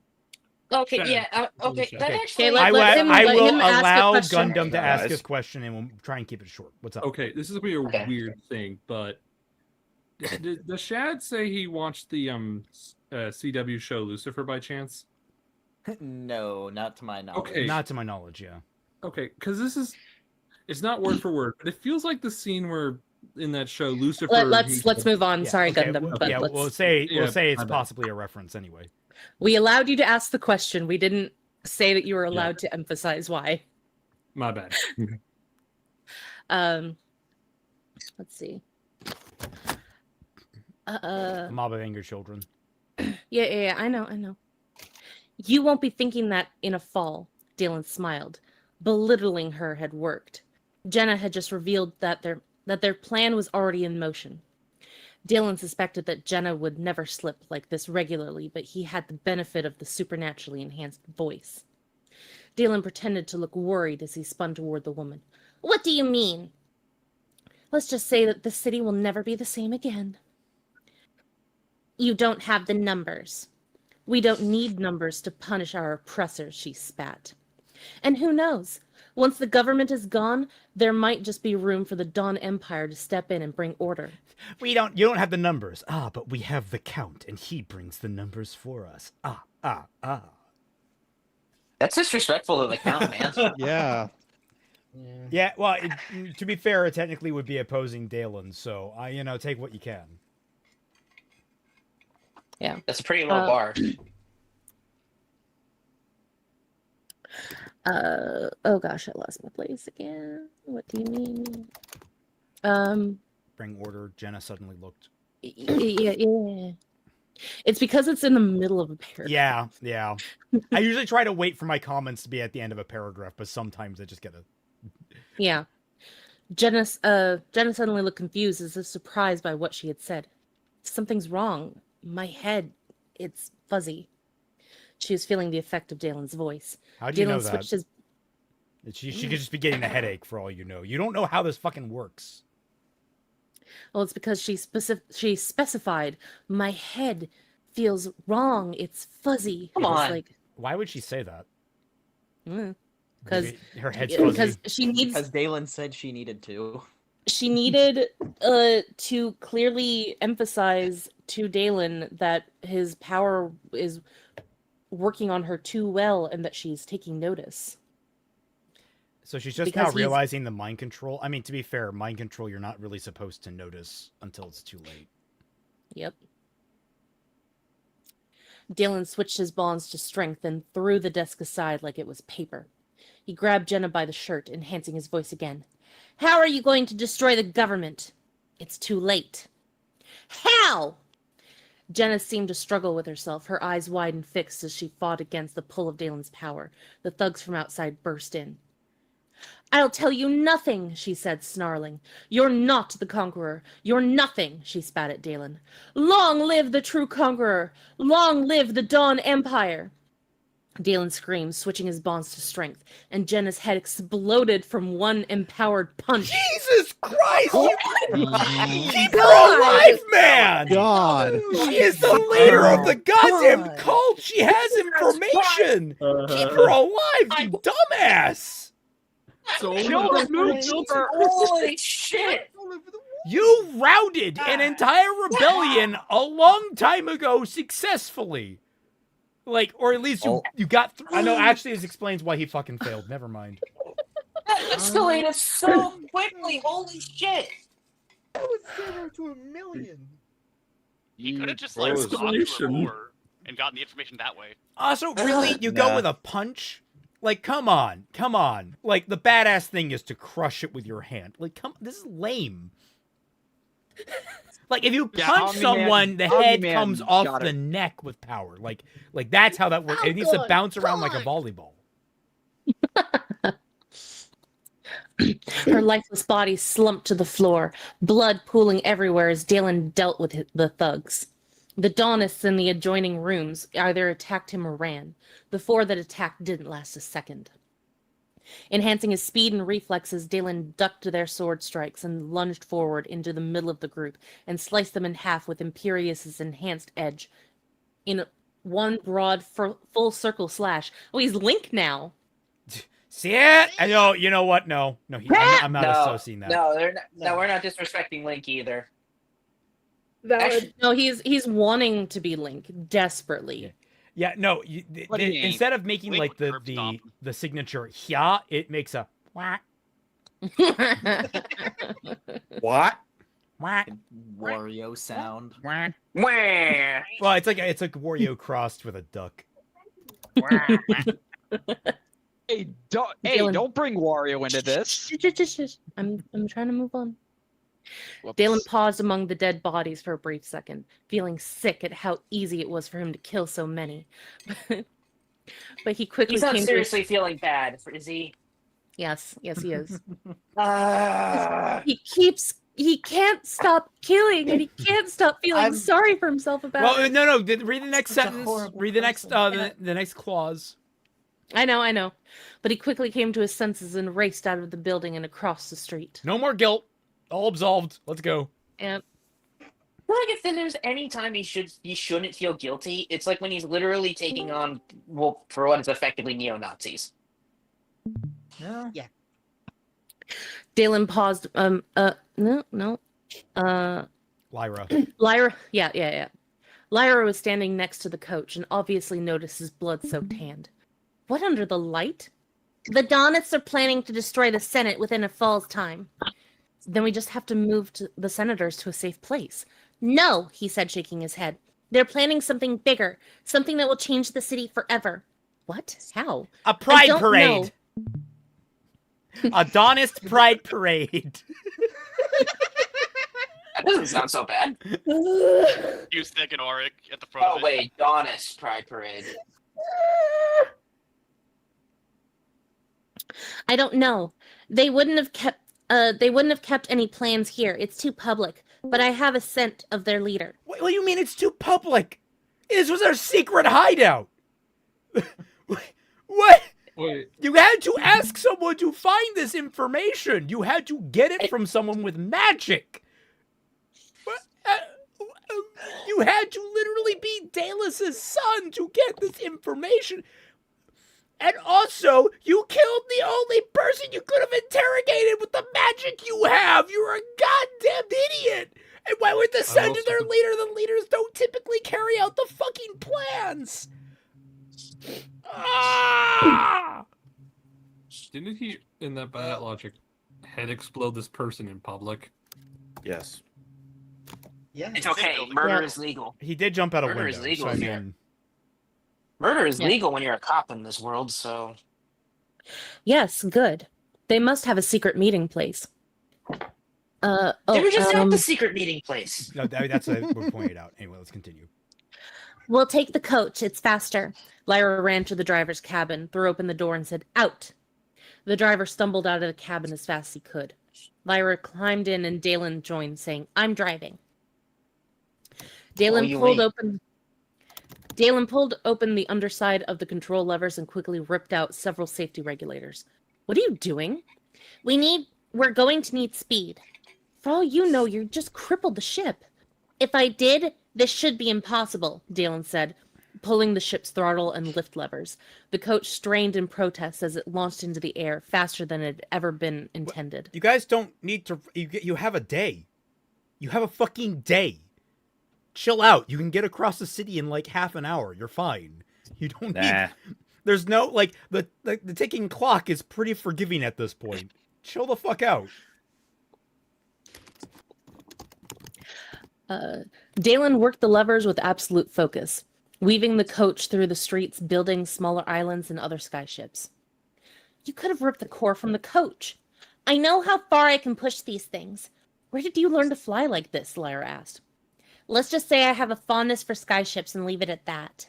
Speaker 4: Okay,
Speaker 11: Shad.
Speaker 4: yeah, okay. That actually.
Speaker 1: I will
Speaker 15: him ask a
Speaker 1: allow
Speaker 15: question.
Speaker 1: Gundam to ask his question, and we'll try and keep it short. What's up?
Speaker 11: Okay, this is gonna be a weird thing, but does Shad say he watched the CW show Lucifer by chance?
Speaker 5: No, not to my knowledge.
Speaker 11: Okay.
Speaker 1: Not to my knowledge, yeah.
Speaker 11: Okay, because it's not word for word, but it feels like the scene where in that show Lucifer.
Speaker 15: Let's move on. Sorry,
Speaker 1: Okay,
Speaker 15: Gundam. But let's...
Speaker 1: we'll say
Speaker 11: Yeah,
Speaker 1: it's
Speaker 11: my bad.
Speaker 1: possibly a reference anyway.
Speaker 15: We allowed you to ask the question. We didn't say that you were allowed to emphasize why.
Speaker 11: My bad.
Speaker 15: Let's see.
Speaker 1: Mob of angry children.
Speaker 15: Yeah, I know. You won't be thinking that in a fall, Dalen smiled. Belittling her had worked. Jenna had just revealed that their plan was already in motion. Dalen suspected that Jenna would never slip like this regularly, but he had the benefit of the supernaturally enhanced voice. Dalen pretended to look worried as he spun toward the woman. What do you mean? Let's just say that the city will never be the same again. You don't have the numbers. We don't need numbers to punish our oppressors, she spat. And who knows? Once the government is gone, there might just be room for the Dawn Empire to step in and bring order.
Speaker 1: You don't have the numbers. But we have the Count, and he brings the numbers for us.
Speaker 4: That's disrespectful to the Count, man.
Speaker 12: Yeah.
Speaker 1: Yeah, well, to be fair, it technically would be opposing Dalen, so, take what you can.
Speaker 15: Yeah.
Speaker 4: That's a pretty low bar.
Speaker 15: Oh gosh, I lost my place again. What do you mean?
Speaker 1: Bring order. Jenna suddenly looked.
Speaker 15: Yeah. It's because it's in the middle of a paragraph.
Speaker 1: Yeah. I usually try to wait for my comments to be at the end of a paragraph, but sometimes I just get a...
Speaker 15: Yeah. Jenna suddenly looked confused, as if surprised by what she had said. Something's wrong. My head, it's fuzzy. She was feeling the effect of Dalen's voice.
Speaker 1: How do you know that?
Speaker 15: Switched his...
Speaker 1: She could just be getting a headache for all you know. You don't know how this fucking works.
Speaker 15: Well, it's because she specified, my head feels wrong. It's fuzzy.
Speaker 4: Come on.
Speaker 15: Like,
Speaker 1: why would she say that?
Speaker 15: Because
Speaker 1: her head's fuzzy.
Speaker 15: Because she needs.
Speaker 5: Because Dalen said she needed to.
Speaker 15: She needed to clearly emphasize to Dalen that his power is working on her too well, and that she's taking notice.
Speaker 1: So she's just now realizing the mind control. I mean, to be fair, mind control you're not really supposed to notice until it's too late.
Speaker 15: Yep. Dalen switched his bonds to strength and threw the desk aside like it was paper. He grabbed Jenna by the shirt, enhancing his voice again. How are you going to destroy the government? It's too late. How? Jenna seemed to struggle with herself, her eyes wide and fixed as she fought against the pull of Dalen's power. The thugs from outside burst in. I'll tell you nothing, she said, snarling. You're not the Conqueror. You're nothing, she spat at Dalen. Long live the true Conqueror! Long live the Dawn Empire! Dalen screamed, switching his bonds to strength, and Jenna's head exploded from one empowered punch.
Speaker 1: Jesus Christ! Keep her alive, man!
Speaker 12: God.
Speaker 1: She is the leader of the goddamn cult! She has information! Keep her alive, you dumbass!
Speaker 4: Holy shit!
Speaker 1: You routed an entire rebellion a long time ago successfully. Like, or at least you got through. I know, actually, this explains why he fucking failed. Never mind.
Speaker 4: That escalated so quickly. Holy shit!
Speaker 18: That was 0 to 1,000,000.
Speaker 3: He could have just like stopped her more and gotten the information that way.
Speaker 1: Also, really, you go with a punch? Like, come on. Like, the badass thing is to crush it with your hand. Like, this is lame. Like, if you punch someone, the head comes off the neck with power. Like that's how that works. It needs to bounce around like a volleyball.
Speaker 15: Her lifeless body slumped to the floor, blood pooling everywhere as Dalen dealt with the thugs. The Daunists in the adjoining rooms either attacked him or ran. The four that attacked didn't last a second. Enhancing his speed and reflexes, Dalen ducked their sword strikes and lunged forward into the middle of the group and sliced them in half with Imperious's enhanced edge in one broad full circle slash. Oh, he's Link now.
Speaker 1: See it? You know what? No, I'm not associating that.
Speaker 4: No, we're not disrespecting Link either.
Speaker 15: Actually, no, he's wanting to be Link desperately.
Speaker 1: Yeah, no. Instead of making like the signature "hya," it makes a whack.
Speaker 6: What?
Speaker 1: Whack.
Speaker 5: Wario sound.
Speaker 1: Whack. Well, it's like Wario crossed with a duck.
Speaker 14: Hey, don't bring Wario into this.
Speaker 15: I'm trying to move on.
Speaker 14: Whoops.
Speaker 15: Dalen paused among the dead bodies for a brief second, feeling sick at how easy it was for him to kill so many. But he quickly
Speaker 4: He's not
Speaker 15: came
Speaker 4: seriously feeling bad, is he?
Speaker 15: Yes, he is. He can't stop killing, and he can't stop feeling sorry for himself about it.
Speaker 1: No. Read the next sentence. Read the next the next clause.
Speaker 15: I know. But he quickly came to his senses and raced out of the building and across the street.
Speaker 1: No more guilt. All absolved. Let's go.
Speaker 15: Yep.
Speaker 4: I feel like if there's any time he shouldn't feel guilty, it's like when he's literally taking on, well, for what is effectively neo-Nazis.
Speaker 18: Yeah.
Speaker 15: Dalen paused. No.
Speaker 1: Lyra.
Speaker 15: Lyra. Yeah. Lyra was standing next to the coach and obviously noticed his blood-soaked hand. What under the light? The Daunists are planning to destroy the Senate within a fall's time. Then we just have to move the senators to a safe place. No, he said, shaking his head. They're planning something bigger, something that will change the city forever. What? How?
Speaker 1: A pride parade. A Daunist pride parade.
Speaker 4: That doesn't sound so bad.
Speaker 3: Use Thick and Auric at the front of it.
Speaker 4: Oh, wait, Daunist pride parade.
Speaker 15: I don't know. They wouldn't have kept any plans here. It's too public. But I have a scent of their leader.
Speaker 1: What do you mean it's too public? This was our secret hideout. What?
Speaker 11: Wait.
Speaker 1: You had to ask someone to find this information. You had to get it from someone with magic. You had to literally be Daelus's son to get this information. And also, you killed the only person you could have interrogated with the magic you have. You're a goddamn idiot. And why would they send to their leader? The leaders don't typically carry out the fucking plans.
Speaker 11: Didn't he, in that by that logic, head explode this person in public?
Speaker 6: Yes.
Speaker 18: Yeah.
Speaker 4: It's okay. Murder is legal.
Speaker 1: He did jump out a
Speaker 4: Murder
Speaker 1: window.
Speaker 4: is legal
Speaker 1: So, I
Speaker 4: here.
Speaker 1: mean,
Speaker 4: Murder is legal when you're a cop in this world, so...
Speaker 15: Yes, good. They must have a secret meeting place.
Speaker 4: They were just at the secret meeting place.
Speaker 1: No, that's what we pointed out. Anyway, let's continue.
Speaker 15: We'll take the coach. It's faster. Lyra ran to the driver's cabin, threw open the door, and said, "Out." The driver stumbled out of the cabin as fast as he could. Lyra climbed in, and Dalen joined, saying, "I'm driving." Dalen pulled open the underside of the control levers and quickly ripped out several safety regulators. "What are you doing?" We're going to need speed. For all you know, you just crippled the ship." "If I did, this should be impossible," Dalen said, pulling the ship's throttle and lift levers. The coach strained in protest as it launched into the air faster than it had ever been intended.
Speaker 1: You guys don't need to... You have a day. You have a fucking day. Chill out. You can get across the city in like half an hour. You're fine. You don't need... There's no... Like, the ticking clock is pretty forgiving at this point. Chill the fuck out.
Speaker 15: Dalen worked the levers with absolute focus, weaving the coach through the streets, building smaller islands and other skyships. "You could have ripped the core from the coach." "I know how far I can push these things." "Where did you learn to fly like this?" Lyra asked. "Let's just say I have a fondness for skyships and leave it at that."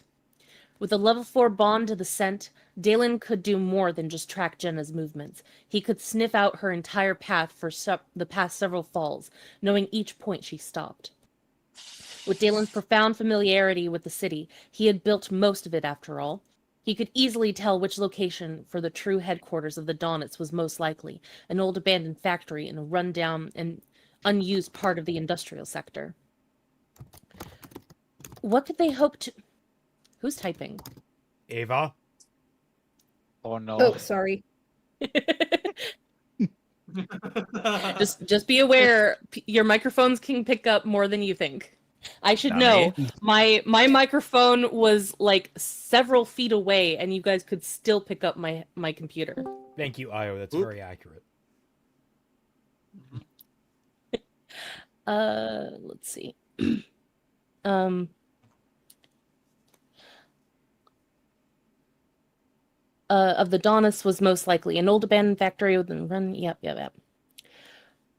Speaker 15: With a level 4 bond to the scent, Dalen could do more than just track Jenna's movements. He could sniff out her entire path for the past several falls, knowing each point she stopped. With Dalen's profound familiarity with the city, he had built most of it after all. He could easily tell which location for the true headquarters of the Donets was most likely, an old abandoned factory in a rundown and unused part of the industrial sector. What could they hope to... Who's typing?
Speaker 1: Ava?
Speaker 14: Oh, no.
Speaker 13: Oh, sorry.
Speaker 15: Just be aware, your microphones can pick up more than you think. I should know. My microphone was like several feet away, and you guys could still pick up my computer.
Speaker 1: Thank you, Io. That's very accurate.
Speaker 15: Let's see. Of the Donis was most likely an old abandoned factory with a run. Yep.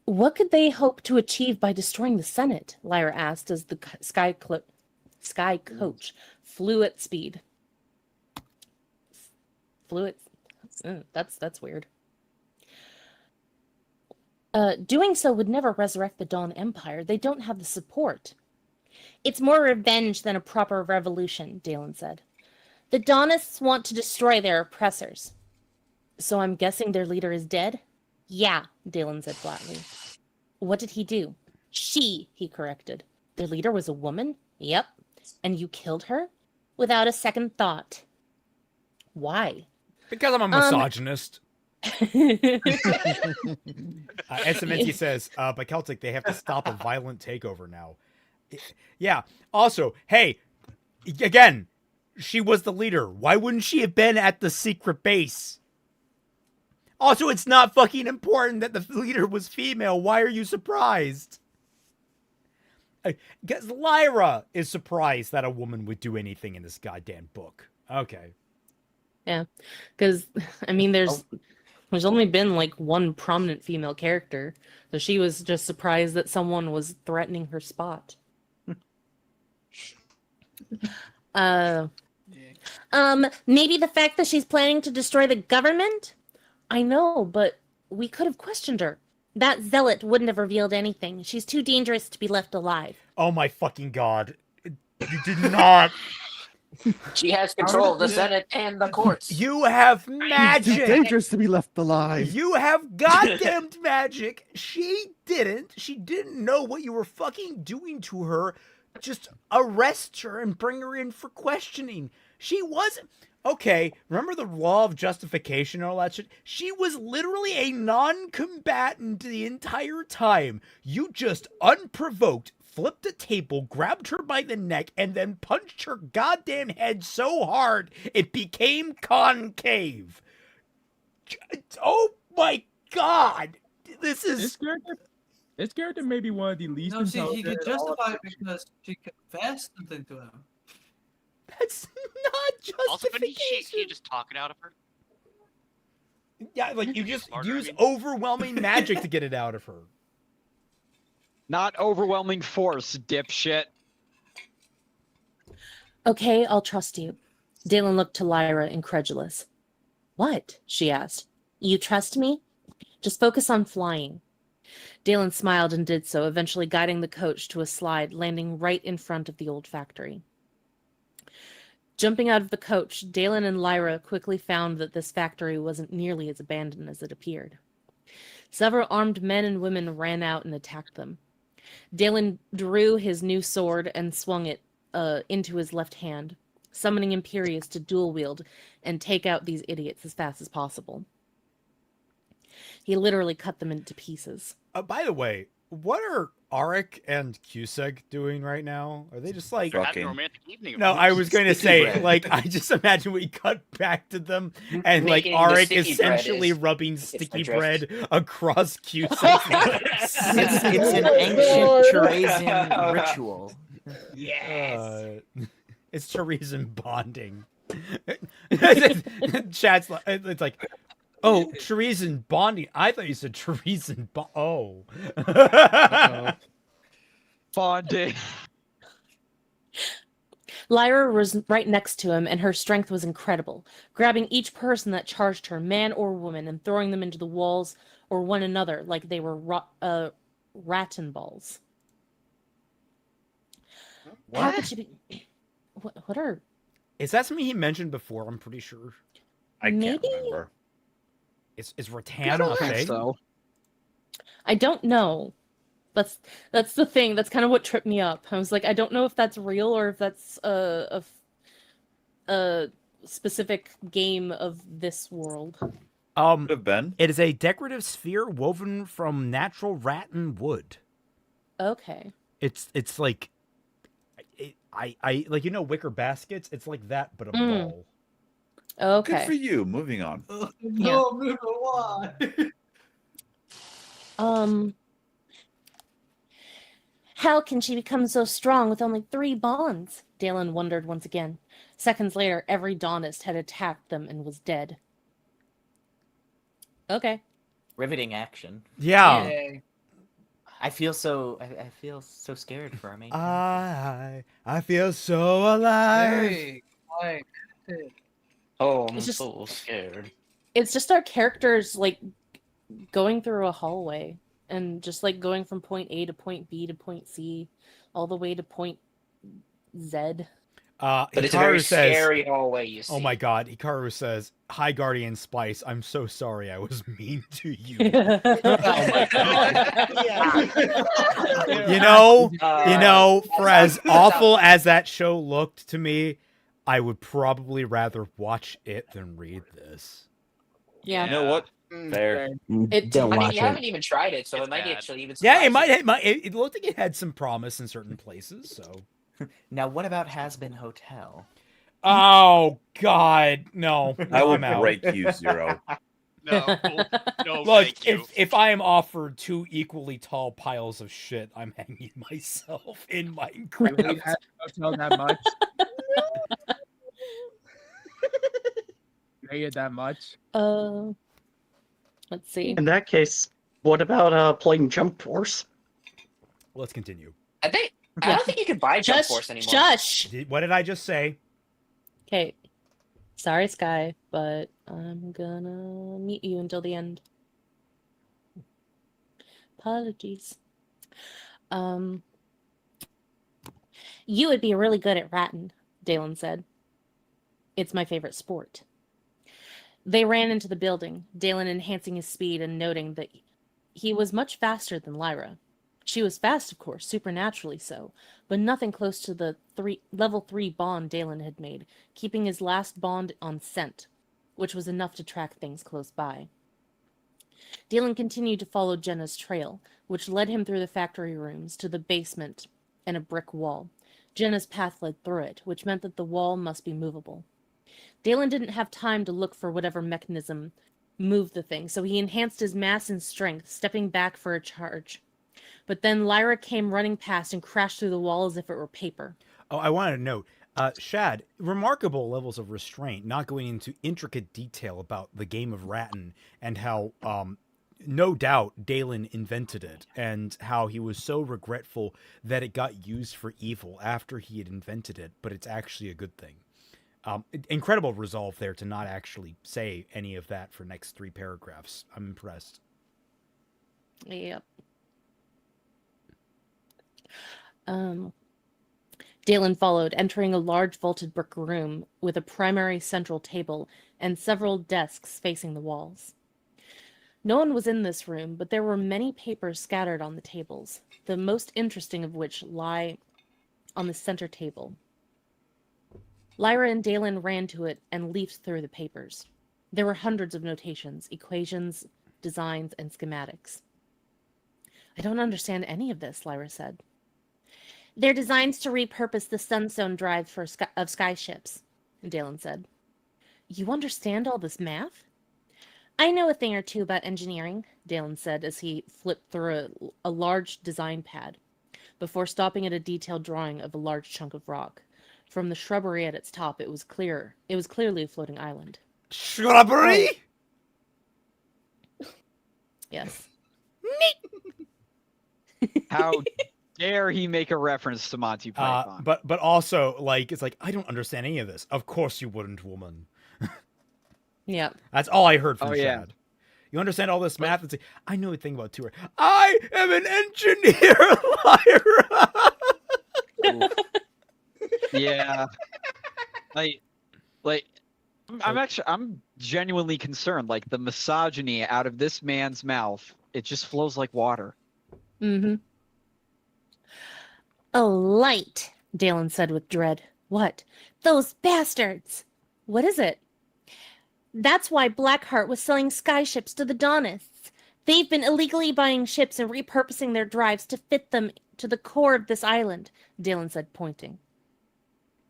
Speaker 15: What could they hope to achieve by destroying the Senate? Lyra asked as the sky coach flew at speed. That's weird. Doing so would never resurrect the Dawn Empire. They don't have the support. "It's more revenge than a proper revolution," Dalen said. "The Dawnists want to destroy their oppressors." "So I'm guessing their leader is dead?" "Yeah," Dalen said flatly. "What did he do?" "She," he corrected. "Their leader was a woman?" "Yep." "And you killed her?" "Without a second thought." "Why?"
Speaker 1: "Because I'm a misogynist." Essamenti says, by Celtic, they have to stop a violent takeover now. Yeah. Also, hey, again, she was the leader. Why wouldn't she have been at the secret base? Also, it's not fucking important that the leader was female. Why are you surprised? Because Lyra is surprised that a woman would do anything in this goddamn book. Okay.
Speaker 15: Yeah, because, I mean, there's only been, like, one prominent female character, so she was just surprised that someone was threatening her spot. Maybe the fact that she's planning to destroy the government? I know, but we could have questioned her. That zealot wouldn't have revealed anything. She's too dangerous to be left alive.
Speaker 1: Oh my fucking god. You did not...
Speaker 4: She has control of the Senate and the courts.
Speaker 1: You have magic.
Speaker 12: It's dangerous to be left alive.
Speaker 1: You have goddamned magic. She didn't. She didn't know what you were fucking doing to her. Just arrest her and bring her in for questioning. She wasn't... Okay, remember the law of justification and all that shit? She was literally a non-combatant the entire time. You just unprovoked flipped a table, grabbed her by the neck, and then punched her goddamn head so hard it became concave. Oh my god! This is...
Speaker 7: This character may be one of the least intelligent...
Speaker 19: No, see, he could justify it because she confessed something to him.
Speaker 1: That's not justification.
Speaker 3: Also, couldn't he just talk it out of her?
Speaker 1: Yeah, like you just use overwhelming magic to get it out of her.
Speaker 14: Not overwhelming force, dipshit.
Speaker 15: Okay, I'll trust you. Dalen looked to Lyra, incredulous. What? She asked. You trust me? Just focus on flying. Dalen smiled and did so, eventually guiding the coach to a slide, landing right in front of the old factory. Jumping out of the coach, Dalen and Lyra quickly found that this factory wasn't nearly as abandoned as it appeared. Several armed men and women ran out and attacked them. Dalen drew his new sword and swung it into his left hand, summoning Imperius to dual wield and take out these idiots as fast as possible. He literally cut them into pieces.
Speaker 1: By the way, what are Arik and Cusack doing right now? Are they just like...
Speaker 3: They're having a romantic evening.
Speaker 1: No, I was going to say, like, I just imagine we cut back to them and, like, Arik essentially rubbing sticky bread across Cusack's lips.
Speaker 5: It's an ancient Theresian ritual.
Speaker 1: Yes. It's Theresian bonding. Chad's like, it's like, oh, Theresian bonding. I thought you said Theresian oh.
Speaker 14: Bonding.
Speaker 15: Lyra was right next to him, and her strength was incredible, grabbing each person that charged her, man or woman, and throwing them into the walls or one another like they were rattan balls.
Speaker 1: What?
Speaker 15: How could she be... What are...
Speaker 1: Is that something he mentioned before? I'm pretty sure.
Speaker 6: I can't remember.
Speaker 1: Is rattan a thing?
Speaker 14: So.
Speaker 15: I don't know. That's the thing. That's kind of what tripped me up. I was like, I don't know if that's real or if that's a specific game of this world.
Speaker 6: Could have been.
Speaker 1: It is a decorative sphere woven from natural rattan wood.
Speaker 15: Okay.
Speaker 1: It's like, I like, you know, wicker baskets. It's like that, but a ball.
Speaker 15: Okay.
Speaker 6: Good for you. Moving on.
Speaker 19: No, why?
Speaker 15: How can she become so strong with only 3 bonds? Dalen wondered once again. Seconds later, every Dawnist had attacked them and was dead. Okay.
Speaker 5: Riveting action.
Speaker 1: Yeah.
Speaker 5: I feel so scared for our main
Speaker 1: I feel so alive.
Speaker 19: Hey, like,
Speaker 4: oh, I'm
Speaker 15: It's just-
Speaker 4: so scared.
Speaker 15: It's just our characters, like, going through a hallway and just, like, going from point A to point B to point C all the way to point Z.
Speaker 4: But it's a
Speaker 1: Hikaru
Speaker 4: very
Speaker 1: says,
Speaker 4: scary hallway, you see.
Speaker 1: Oh my god, Hikaru says, "Hi, Guardian Spice. I'm so sorry I was mean to you."
Speaker 18: Oh my
Speaker 1: You know, for as awful as that show looked to me, I would probably rather watch it than read this.
Speaker 15: Yeah.
Speaker 6: You know what? Fair.
Speaker 4: I mean, you haven't even tried it, so it might actually even.
Speaker 1: Yeah, it
Speaker 4: surprise
Speaker 1: might. It looked like it had some promise in certain places. So.
Speaker 5: Now, what about Has Been Hotel?
Speaker 1: Oh God, no!
Speaker 6: I will
Speaker 1: I'm out.
Speaker 6: break you, Zero.
Speaker 3: No,
Speaker 1: Look,
Speaker 3: thank you.
Speaker 1: if I am offered 2 equally tall piles of shit, I'm hanging myself in Minecraft.
Speaker 7: You hate Has Been Hotel that much? You hate it that much?
Speaker 15: Let's see.
Speaker 20: In that case, what about playing Jump Force?
Speaker 1: Let's continue.
Speaker 4: I don't think you can buy Jump Force anymore.
Speaker 15: Shush!
Speaker 1: What did I just say?
Speaker 15: Okay. Sorry, Sky, but I'm gonna mute you until the end. Apologies. You would be really good at ratting, Dalen said. It's my favorite sport. They ran into the building, Dalen enhancing his speed and noting that he was much faster than Lyra. She was fast, of course, supernaturally so, but nothing close to the level 3 bond Dalen had made, keeping his last bond on scent, which was enough to track things close by. Dalen continued to follow Jenna's trail, which led him through the factory rooms to the basement and a brick wall. Jenna's path led through it, which meant that the wall must be movable. Dalen didn't have time to look for whatever mechanism moved the thing, so he enhanced his mass and strength, stepping back for a charge. But then Lyra came running past and crashed through the wall as if it were paper.
Speaker 1: Oh, I wanted to note, Shad, remarkable levels of restraint, not going into intricate detail about the game of Ratton and how, no doubt, Dalen invented it, and how he was so regretful that it got used for evil after he had invented it, but it's actually a good thing. Incredible resolve there to not actually say any of that for next 3 paragraphs. I'm impressed.
Speaker 15: Yep. Dalen followed, entering a large vaulted brick room with a primary central table and several desks facing the walls. No one was in this room, but there were many papers scattered on the tables, the most interesting of which lie on the center table. Lyra and Dalen ran to it and leafed through the papers. There were hundreds of notations, equations, designs, and schematics. I don't understand any of this, Lyra said. They're designs to repurpose the Sunstone drive of skyships, Dalen said. You understand all this math? I know a thing or two about engineering, Dalen said as he flipped through a large design pad, before stopping at a detailed drawing of a large chunk of rock. From the shrubbery at its top, it was clearly a floating island.
Speaker 1: Shrubbery?
Speaker 15: Oh. Yes.
Speaker 14: How dare he make a reference to Monty Python?
Speaker 1: But also, like, it's like, I don't understand any of this. Of course you wouldn't, woman.
Speaker 15: Yep.
Speaker 1: That's all I heard from Shad.
Speaker 14: Yeah.
Speaker 1: You understand all this math? It's like, I know a thing about tour. I am an engineer, Lyra.
Speaker 14: Yeah. I'm genuinely concerned. Like, the misogyny out of this man's mouth, it just flows like water.
Speaker 15: Mm-hmm. A light, Dalen said with dread. What? Those bastards! What is it? That's why Blackheart was selling skyships to the Daunists. They've been illegally buying ships and repurposing their drives to fit them to the core of this island, Dalen said, pointing.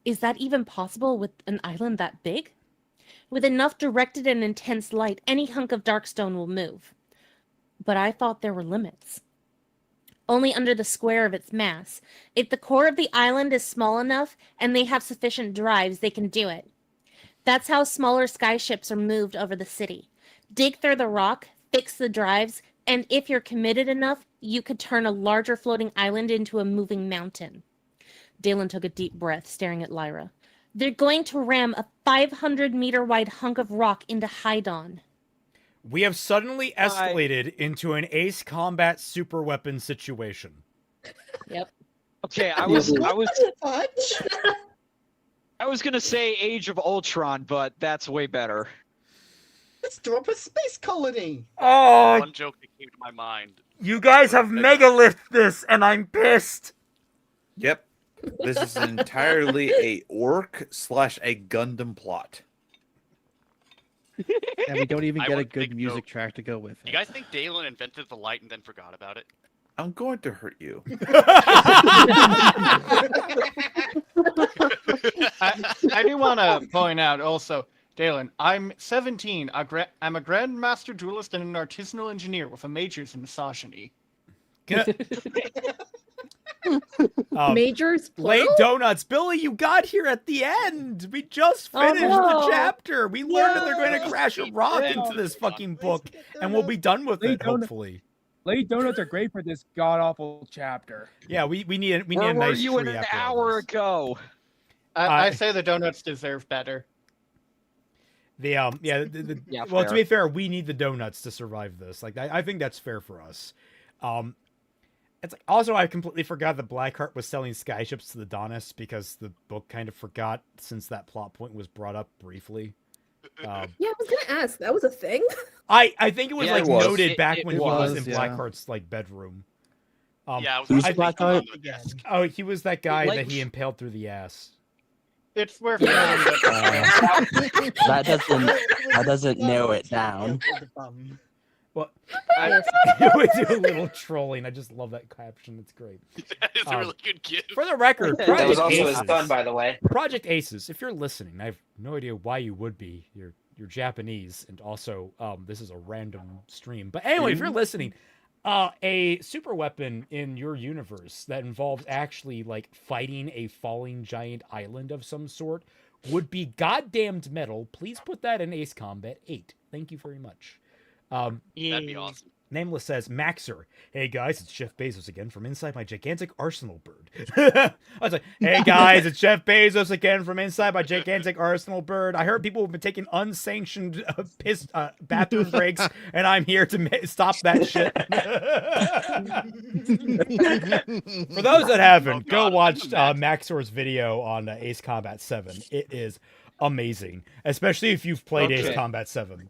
Speaker 15: Is that even possible with an island that big? With enough directed and intense light, any hunk of darkstone will move. But I thought there were limits. Only under the square of its mass. If the core of the island is small enough and they have sufficient drives, they can do it. That's how smaller skyships are moved over the city. Dig through the rock, fix the drives, and if you're committed enough, you could turn a larger floating island into a moving mountain. Dalen took a deep breath, staring at Lyra. They're going to ram a 500-meter wide hunk of rock into Hydon.
Speaker 1: We have suddenly escalated into an Ace Combat super weapon situation.
Speaker 15: Yep.
Speaker 14: Okay, I was gonna say Age of Ultron, but that's way better.
Speaker 18: Let's drop a space colony.
Speaker 1: Oh,
Speaker 3: One joke that came to my mind.
Speaker 1: you guys have megalith this, and I'm pissed.
Speaker 6: Yep. This is entirely a orc / a Gundam plot.
Speaker 12: And we don't even
Speaker 3: I
Speaker 12: get a
Speaker 3: would
Speaker 12: good
Speaker 3: think
Speaker 12: music
Speaker 3: so.
Speaker 12: track to go with
Speaker 3: You
Speaker 12: it.
Speaker 3: guys think Dalen invented the light and then forgot about it?
Speaker 6: I'm going to hurt you.
Speaker 9: I do want to point out also, Dalen, I'm 17. I'm a grandmaster duelist and an artisanal engineer with a major's in misogyny.
Speaker 13: Majors,
Speaker 1: Late
Speaker 13: plural?
Speaker 1: donuts. Billy, you got here at the end. We just finished the chapter. We learned that they're going to crash a rock into this fucking book, and we'll be done with it, hopefully.
Speaker 7: Late donuts are great for this god-awful chapter.
Speaker 1: Yeah, we need a
Speaker 14: Where were
Speaker 1: nice
Speaker 14: you
Speaker 1: tree
Speaker 14: an
Speaker 1: after all
Speaker 14: hour
Speaker 1: this.
Speaker 14: ago?
Speaker 9: I say the donuts deserve better.
Speaker 1: Yeah,
Speaker 14: Yeah,
Speaker 1: well, to
Speaker 14: fair.
Speaker 1: be fair, we need the donuts to survive this. Like, I think that's fair for us. It's like, also, I completely forgot that Blackheart was selling skyships to the Daunists because the book kind of forgot since that plot point was brought up briefly.
Speaker 13: Yeah, I was gonna ask. That was a thing.
Speaker 1: I think it was
Speaker 14: Yeah,
Speaker 1: like
Speaker 14: it was.
Speaker 1: noted back when
Speaker 12: it
Speaker 1: he was
Speaker 12: was,
Speaker 1: in
Speaker 12: yeah.
Speaker 1: Blackheart's like bedroom.
Speaker 3: Yeah, it was
Speaker 12: Who's
Speaker 3: I think
Speaker 12: Blackheart?
Speaker 3: on the desk.
Speaker 1: Oh, he was that guy
Speaker 14: Like-
Speaker 1: that he impaled through the ass.
Speaker 9: It's worth
Speaker 14: Yeah.
Speaker 9: noting that
Speaker 18: That doesn't narrow it down.
Speaker 1: Well, we do a little trolling. I just love that caption. It's great.
Speaker 3: That is a really good gift.
Speaker 1: For the record,
Speaker 4: That
Speaker 1: Project
Speaker 4: was also
Speaker 1: Aces,
Speaker 4: his son, by the way.
Speaker 1: Project Aces, if you're listening, I have no idea why you would be. You're Japanese, and also this is a random stream. But anyway, if you're listening, A super weapon in your universe that involves actually like fighting a falling giant island of some sort would be goddamned metal. Please put that in Ace Combat 8. Thank you very much.
Speaker 3: That'd be awesome.
Speaker 1: Nameless says, Maxer, hey guys, it's Jeff Bezos again from inside my gigantic arsenal bird. I was like, hey guys, it's Jeff Bezos again from inside my gigantic arsenal bird. I heard people have been taking unsanctioned bathroom breaks, and I'm here to stop that shit. For those that haven't, go watch Maxor's video on Ace Combat 7. It is amazing, especially if you've played Ace Combat 7.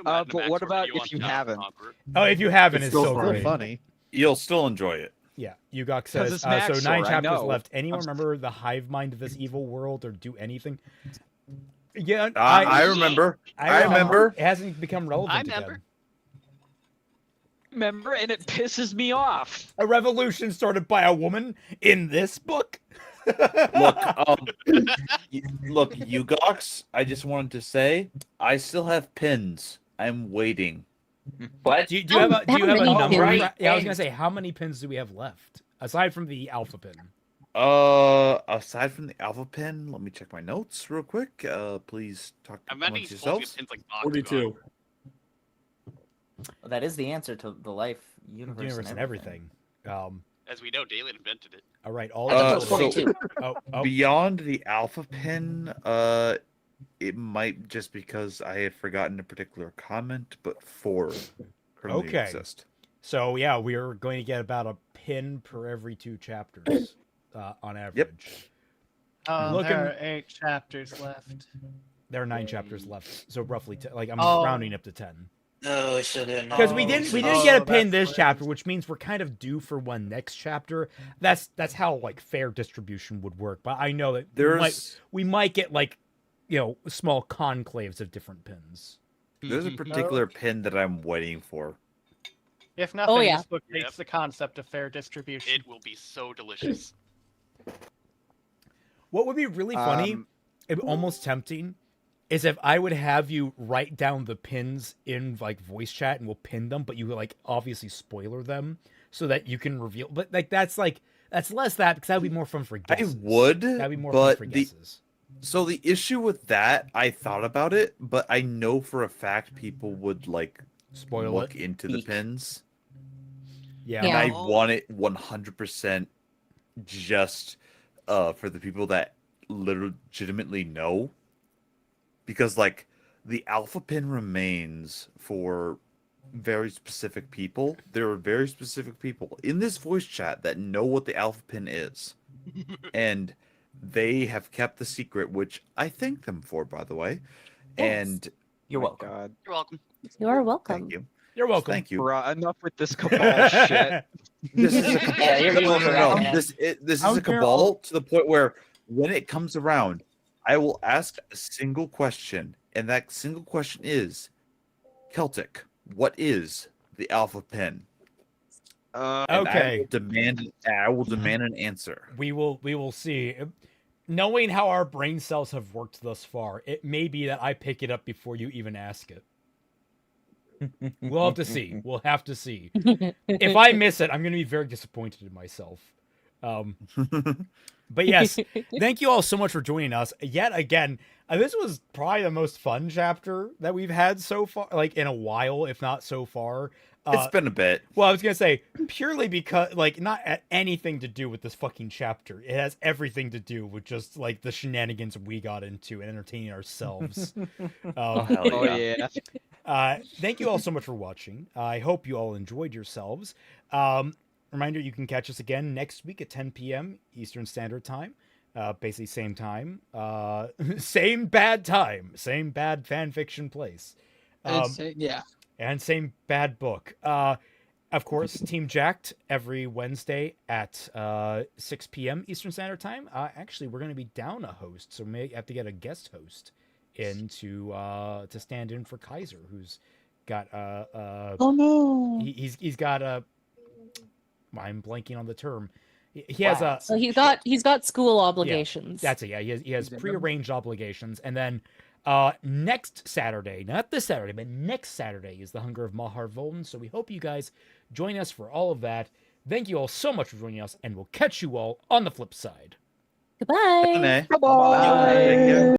Speaker 14: But what about if you haven't?
Speaker 1: Oh, if you haven't, it's so
Speaker 6: great.
Speaker 1: great.
Speaker 6: Funny. You'll still enjoy it.
Speaker 1: Yeah, Yugok says, so 9 chapters left. Anyone remember the hive mind of this evil world or do anything? Yeah,
Speaker 6: I remember. I remember.
Speaker 1: It hasn't become relevant again.
Speaker 14: Remember, and it pisses me off.
Speaker 1: A revolution started by a woman in this book?
Speaker 6: Look, Yugox, I just wanted to say, I still have pins. I'm waiting.
Speaker 4: What?
Speaker 1: Do you have a number? Right. Yeah, I was gonna say, how many pins do we have left aside from the alpha pin?
Speaker 6: Aside from the alpha pin, let me check my notes real quick. Please talk amongst yourselves.
Speaker 11: 42.
Speaker 5: That is the answer to the life, universe,
Speaker 1: and everything.
Speaker 3: As we know, Dalen invented it.
Speaker 1: All right, all
Speaker 6: beyond the alpha pin, it might just because I have forgotten a particular comment, but 4 currently exist.
Speaker 1: So yeah, we are going to get about a pin per every 2 chapters, on average.
Speaker 9: Yep. There are 8 chapters left.
Speaker 1: There are 9 chapters left, so roughly I'm rounding up to 10.
Speaker 4: No, I shouldn't.
Speaker 1: Because we didn't get a pin this chapter, which means we're kind of due for one next chapter. That's how like fair distribution would work. But I know that we might get like, small conclaves of different pins.
Speaker 6: There's a particular pin that I'm waiting for.
Speaker 9: If nothing, this book takes the concept of fair distribution.
Speaker 3: It will be so delicious.
Speaker 1: What would be really funny, almost tempting, is if I would have you write down the pins in like voice chat and we'll pin them, but you like obviously spoiler them so that you can reveal. But like that's less that because that would be more fun for guesses.
Speaker 6: I would,
Speaker 1: that'd be more fun for guesses.
Speaker 6: So the issue with that, I thought about it, but I know for a fact people would like look into the pins.
Speaker 1: Yeah,
Speaker 6: and I want it 100% just for the people that legitimately know. Because, like, the alpha pin remains for very specific people. There are very specific people in this voice chat that know what the alpha pin is. And they have kept the secret, which I thank them for, by the way.
Speaker 5: Yes.
Speaker 6: And
Speaker 5: you're welcome.
Speaker 3: You're welcome.
Speaker 15: You are welcome.
Speaker 6: Thank you.
Speaker 1: You're welcome.
Speaker 6: Thank you.
Speaker 14: Enough with this cabal shit.
Speaker 6: This is a cabal.
Speaker 4: Yeah, you're welcome.
Speaker 6: This is a cabal to the point where when it comes around, I will ask a single question, and that single question is, Celtic, what is the alpha pin?
Speaker 1: Okay.
Speaker 6: I will demand an answer.
Speaker 1: We will see. Knowing how our brain cells have worked thus far, it may be that I pick it up before you even ask it. We'll have to see. We'll have to see. If I miss it, I'm going to be very disappointed in myself. But yes, thank you all so much for joining us yet again. This was probably the most fun chapter that we've had so far, like in a while, if not so far.
Speaker 6: It's been a bit.
Speaker 1: Well, I was gonna say purely because, like, not anything to do with this fucking chapter. It has everything to do with just like the shenanigans we got into and entertaining ourselves. Thank you all so much for watching. I hope you all enjoyed yourselves. Reminder, you can catch us again next week at 10 p.m. Eastern Standard Time. Basically same time. Same bad time. Same bad fan fiction place.
Speaker 14: Yeah.
Speaker 1: And same bad book. Of course, Team Jacked every Wednesday at 6 p.m. Eastern Standard Time. Actually, we're going to be down a host, so we may have to get a guest host in to stand in for Kaiser, who's got
Speaker 15: oh no,
Speaker 1: he's got a. I'm blanking on the term. He has a.
Speaker 15: So he's got school obligations.
Speaker 1: Yeah, that's it. Yeah, he has prearranged obligations, and then Next Saturday, not this Saturday, but next Saturday is the Hunger of Mahar Volden. So we hope you guys join us for all of that. Thank you all so much for joining us, and we'll catch you all on the flip side.
Speaker 15: Goodbye.
Speaker 6: Bye.